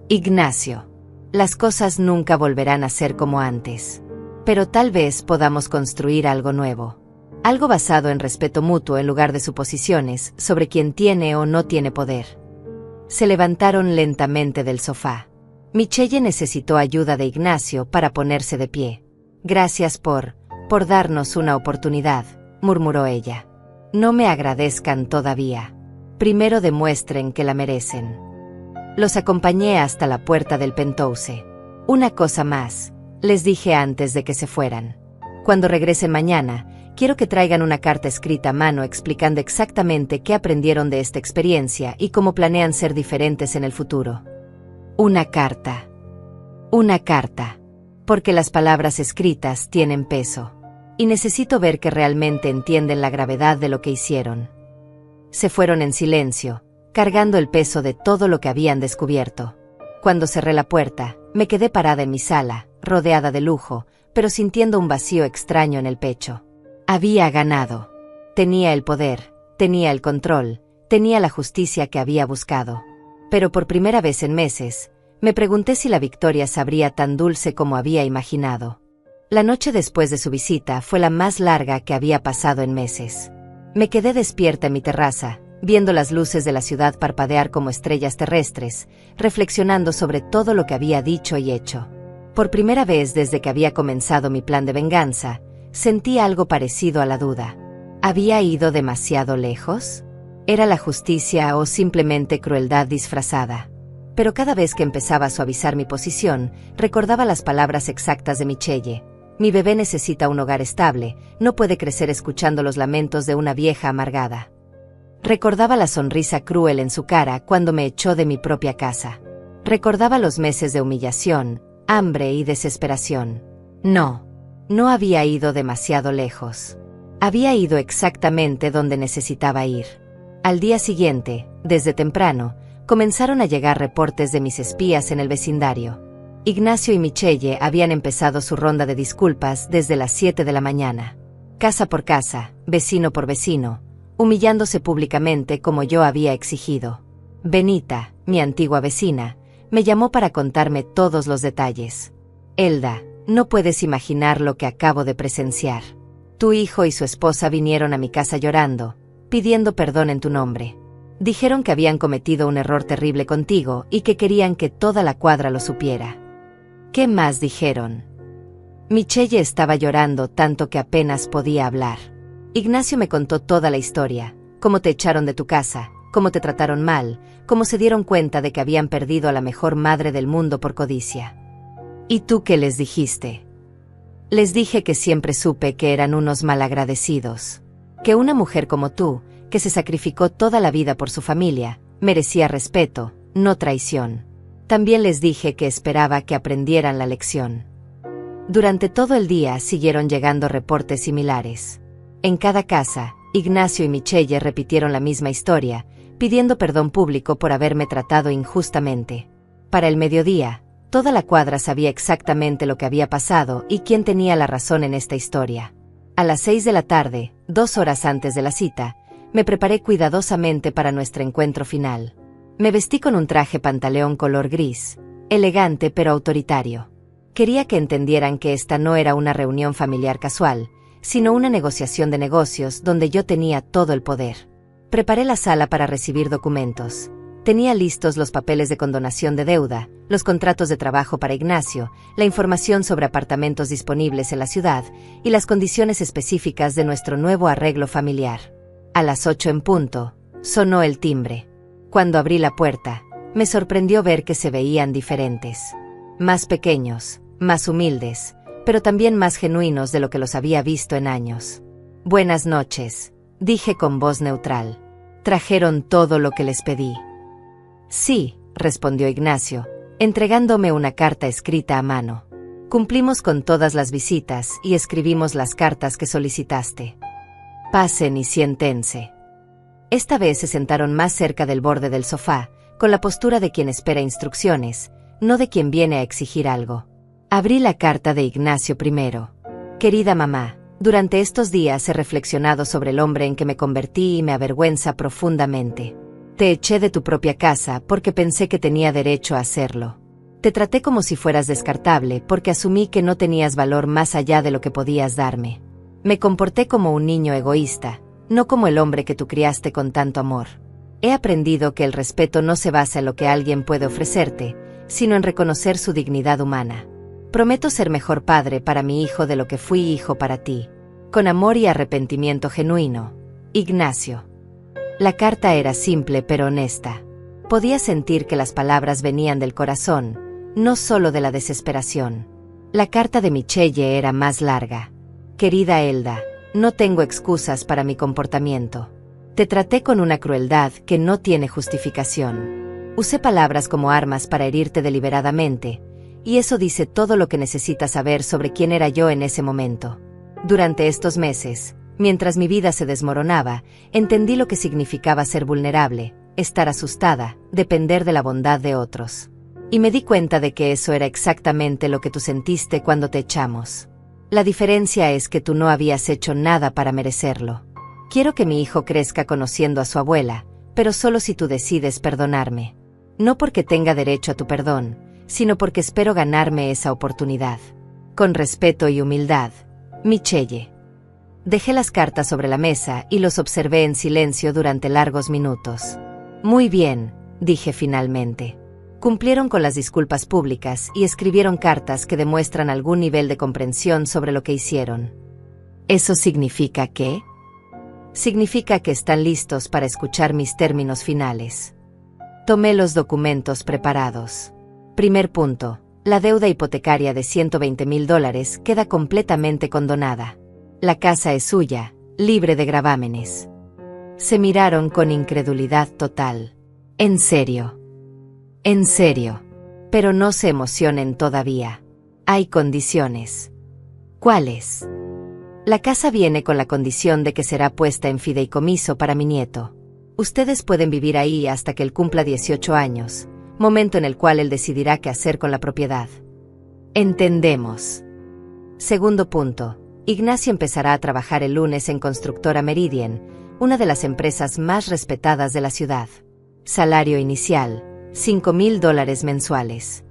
Ignacio. Las cosas nunca volverán a ser como antes. Pero tal vez podamos construir algo nuevo. Algo basado en respeto mutuo en lugar de suposiciones sobre quién tiene o no tiene poder. Se levantaron lentamente del sofá. Michelle necesitó ayuda de Ignacio para ponerse de pie. Gracias por darnos una oportunidad, murmuró ella. No me agradezcan todavía. Primero demuestren que la merecen. Los acompañé hasta la puerta del penthouse. Una cosa más, les dije antes de que se fueran. Cuando regresen mañana, quiero que traigan una carta escrita a mano explicando exactamente qué aprendieron de esta experiencia y cómo planean ser diferentes en el futuro. Una carta. Una carta. Porque las palabras escritas tienen peso. Y necesito ver que realmente entienden la gravedad de lo que hicieron. Se fueron en silencio, cargando el peso de todo lo que habían descubierto. Cuando cerré la puerta, me quedé parada en mi sala, rodeada de lujo, pero sintiendo un vacío extraño en el pecho. Había ganado. Tenía el poder, tenía el control, tenía la justicia que había buscado. Pero por primera vez en meses, me pregunté si la victoria sabría tan dulce como había imaginado. La noche después de su visita fue la más larga que había pasado en meses. Me quedé despierta en mi terraza, viendo las luces de la ciudad parpadear como estrellas terrestres, reflexionando sobre todo lo que había dicho y hecho. Por primera vez desde que había comenzado mi plan de venganza, sentí algo parecido a la duda. ¿Había ido demasiado lejos? ¿Era la justicia o simplemente crueldad disfrazada? Pero cada vez que empezaba a suavizar mi posición, recordaba las palabras exactas de Michelle. Mi bebé necesita un hogar estable, no puede crecer escuchando los lamentos de una vieja amargada. Recordaba la sonrisa cruel en su cara cuando me echó de mi propia casa. Recordaba los meses de humillación, hambre y desesperación. No había ido demasiado lejos. Había ido exactamente donde necesitaba ir. Al día siguiente, desde temprano, comenzaron a llegar reportes de mis espías en el vecindario. Ignacio y Michelle habían empezado su ronda de disculpas desde las 7 de la mañana. Casa por casa, vecino por vecino, humillándose públicamente como yo había exigido. Benita, mi antigua vecina, me llamó para contarme todos los detalles. Elda, no puedes imaginar lo que acabo de presenciar. Tu hijo y su esposa vinieron a mi casa llorando, pidiendo perdón en tu nombre. Dijeron que habían cometido un error terrible contigo y que querían que toda la cuadra lo supiera. ¿Qué más dijeron? Michelle estaba llorando tanto que apenas podía hablar. Ignacio me contó toda la historia, cómo te echaron de tu casa, cómo te trataron mal, cómo se dieron cuenta de que habían perdido a la mejor madre del mundo por codicia. ¿Y tú qué les dijiste? Les dije que siempre supe que eran unos malagradecidos. Que una mujer como tú, que se sacrificó toda la vida por su familia, merecía respeto, no traición. También les dije que esperaba que aprendieran la lección. Durante todo el día siguieron llegando reportes similares. En cada casa, Ignacio y Michelle repitieron la misma historia, pidiendo perdón público por haberme tratado injustamente. Para el mediodía, toda la cuadra sabía exactamente lo que había pasado y quién tenía la razón en esta historia. A las 6 de la tarde, 2 horas antes de la cita, me preparé cuidadosamente para nuestro encuentro final. Me vestí con un traje pantaleón color gris, elegante pero autoritario. Quería que entendieran que esta no era una reunión familiar casual, sino una negociación de negocios donde yo tenía todo el poder. Preparé la sala para recibir documentos. Tenía listos los papeles de condonación de deuda, los contratos de trabajo para Ignacio, la información sobre apartamentos disponibles en la ciudad y las condiciones específicas de nuestro nuevo arreglo familiar. A las 8 en punto, sonó el timbre. Cuando abrí la puerta, me sorprendió ver que se veían diferentes. Más pequeños, más humildes, pero también más genuinos de lo que los había visto en años. Buenas noches, dije con voz neutral. ¿Trajeron todo lo que les pedí? Sí, respondió Ignacio, entregándome una carta escrita a mano. Cumplimos con todas las visitas y escribimos las cartas que solicitaste. Pasen y siéntense. Esta vez se sentaron más cerca del borde del sofá, con la postura de quien espera instrucciones, no de quien viene a exigir algo. Abrí la carta de Ignacio primero. Querida mamá, durante estos días he reflexionado sobre el hombre en que me convertí y me avergüenza profundamente. Te eché de tu propia casa porque pensé que tenía derecho a hacerlo. Te traté como si fueras descartable porque asumí que no tenías valor más allá de lo que podías darme. Me comporté como un niño egoísta, no como el hombre que tú criaste con tanto amor. He aprendido que el respeto no se basa en lo que alguien puede ofrecerte, sino en reconocer su dignidad humana. Prometo ser mejor padre para mi hijo de lo que fui hijo para ti. Con amor y arrepentimiento genuino. Ignacio. La carta era simple pero honesta. Podía sentir que las palabras venían del corazón, no solo de la desesperación. La carta de Michelle era más larga. Querida Elda, no tengo excusas para mi comportamiento. Te traté con una crueldad que no tiene justificación. Usé palabras como armas para herirte deliberadamente, y eso dice todo lo que necesitas saber sobre quién era yo en ese momento. Durante estos meses, mientras mi vida se desmoronaba, entendí lo que significaba ser vulnerable, estar asustada, depender de la bondad de otros. Y me di cuenta de que eso era exactamente lo que tú sentiste cuando te echamos. La diferencia es que tú no habías hecho nada para merecerlo. Quiero que mi hijo crezca conociendo a su abuela, pero solo si tú decides perdonarme. No porque tenga derecho a tu perdón, sino porque espero ganarme esa oportunidad. Con respeto y humildad, Michelle. Dejé las cartas sobre la mesa y los observé en silencio durante largos minutos. Muy bien, dije finalmente. Cumplieron con las disculpas públicas y escribieron cartas que demuestran algún nivel de comprensión sobre lo que hicieron. ¿Eso significa qué? Significa que están listos para escuchar mis términos finales. Tomé los documentos preparados. Primer punto. La deuda hipotecaria de $120,000 queda completamente condonada. La casa es suya, libre de gravámenes. Se miraron con incredulidad total. ¿En serio? En serio. Pero no se emocionen todavía. Hay condiciones. ¿Cuáles? La casa viene con la condición de que será puesta en fideicomiso para mi nieto. Ustedes pueden vivir ahí hasta que él cumpla 18 años, momento en el cual él decidirá qué hacer con la propiedad. Entendemos. Segundo punto. Ignacio empezará a trabajar el lunes en Constructora Meridian, una de las empresas más respetadas de la ciudad. Salario inicial, $5,000 mensuales.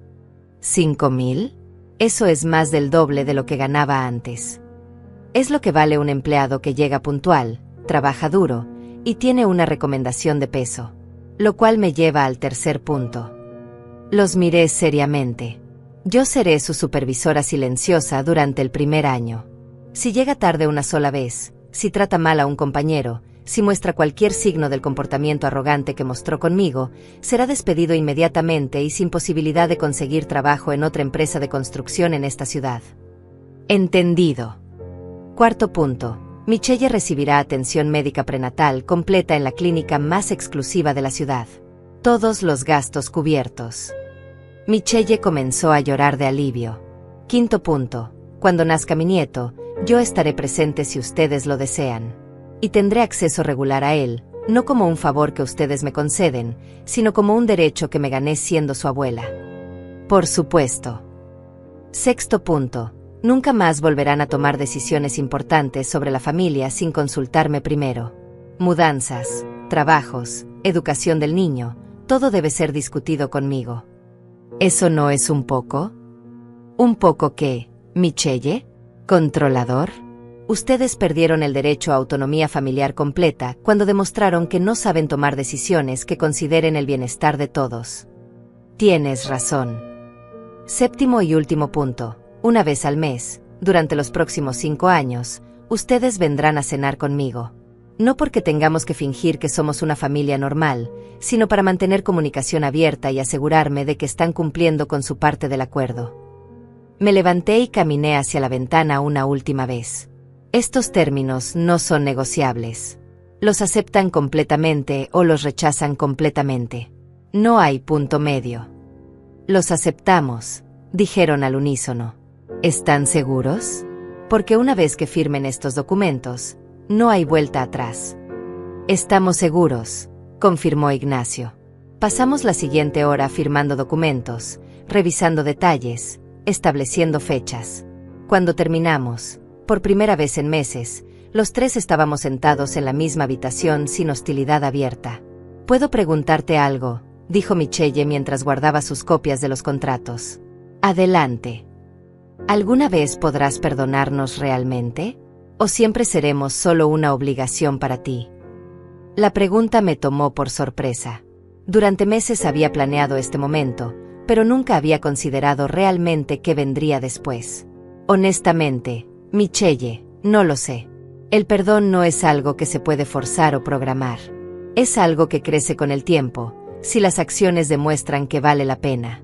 ¿5,000? Eso es más del doble de lo que ganaba antes. Es lo que vale un empleado que llega puntual, trabaja duro, y tiene una recomendación de peso. Lo cual me lleva al tercer punto. Los miré seriamente. Yo seré su supervisora silenciosa durante el primer año. Si llega tarde una sola vez, si trata mal a un compañero, si muestra cualquier signo del comportamiento arrogante que mostró conmigo, será despedido inmediatamente y sin posibilidad de conseguir trabajo en otra empresa de construcción en esta ciudad. Entendido. Cuarto punto. Michelle recibirá atención médica prenatal completa en la clínica más exclusiva de la ciudad. Todos los gastos cubiertos. Michelle comenzó a llorar de alivio. Quinto punto. Cuando nazca mi nieto, yo estaré presente si ustedes lo desean. Y tendré acceso regular a él, no como un favor que ustedes me conceden, sino como un derecho que me gané siendo su abuela. Por supuesto. Sexto punto. Nunca más volverán a tomar decisiones importantes sobre la familia sin consultarme primero. Mudanzas, trabajos, educación del niño, todo debe ser discutido conmigo. ¿Eso no es un poco? ¿Un poco qué, Michelle? ¿Controlador? Ustedes perdieron el derecho a autonomía familiar completa cuando demostraron que no saben tomar decisiones que consideren el bienestar de todos. Tienes razón. Séptimo y último punto. Una vez al mes, durante los próximos 5 años, ustedes vendrán a cenar conmigo. No porque tengamos que fingir que somos una familia normal, sino para mantener comunicación abierta y asegurarme de que están cumpliendo con su parte del acuerdo. Me levanté y caminé hacia la ventana una última vez. Estos términos no son negociables. Los aceptan completamente o los rechazan completamente. No hay punto medio. Los aceptamos, dijeron al unísono. ¿Están seguros? Porque una vez que firmen estos documentos, no hay vuelta atrás. Estamos seguros, confirmó Ignacio. Pasamos la siguiente hora firmando documentos, revisando detalles, estableciendo fechas. Cuando terminamos, Por primera vez en meses, los tres estábamos sentados en la misma habitación sin hostilidad abierta. «¿Puedo preguntarte algo?», dijo Michelle mientras guardaba sus copias de los contratos. «Adelante. ¿Alguna vez podrás perdonarnos realmente? ¿O siempre seremos solo una obligación para ti?». La pregunta me tomó por sorpresa. Durante meses había planeado este momento, pero nunca había considerado realmente qué vendría después. Honestamente, Michelle, no lo sé. El perdón no es algo que se puede forzar o programar. Es algo que crece con el tiempo, si las acciones demuestran que vale la pena.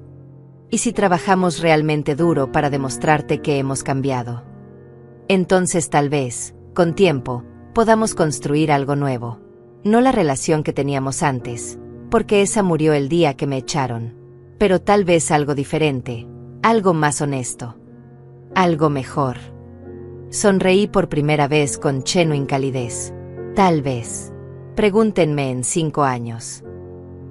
Y si trabajamos realmente duro para demostrarte que hemos cambiado. Entonces tal vez, con tiempo, podamos construir algo nuevo. No la relación que teníamos antes, porque esa murió el día que me echaron. Pero tal vez algo diferente, algo más honesto. Algo mejor. Sonreí por primera vez con genuina calidez. Tal vez. Pregúntenme en 5 años.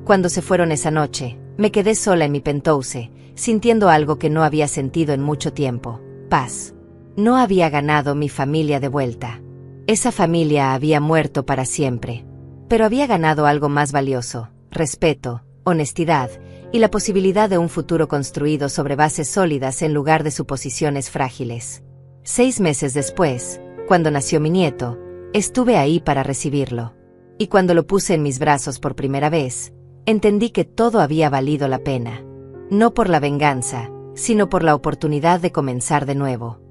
Cuando se fueron esa noche, me quedé sola en mi penthouse, sintiendo algo que no había sentido en mucho tiempo: paz. No había ganado mi familia de vuelta. Esa familia había muerto para siempre. Pero había ganado algo más valioso: respeto, honestidad y la posibilidad de un futuro construido sobre bases sólidas en lugar de suposiciones frágiles. 6 meses después, cuando nació mi nieto, estuve ahí para recibirlo. Y cuando lo puse en mis brazos por primera vez, entendí que todo había valido la pena. No por la venganza, sino por la oportunidad de comenzar de nuevo.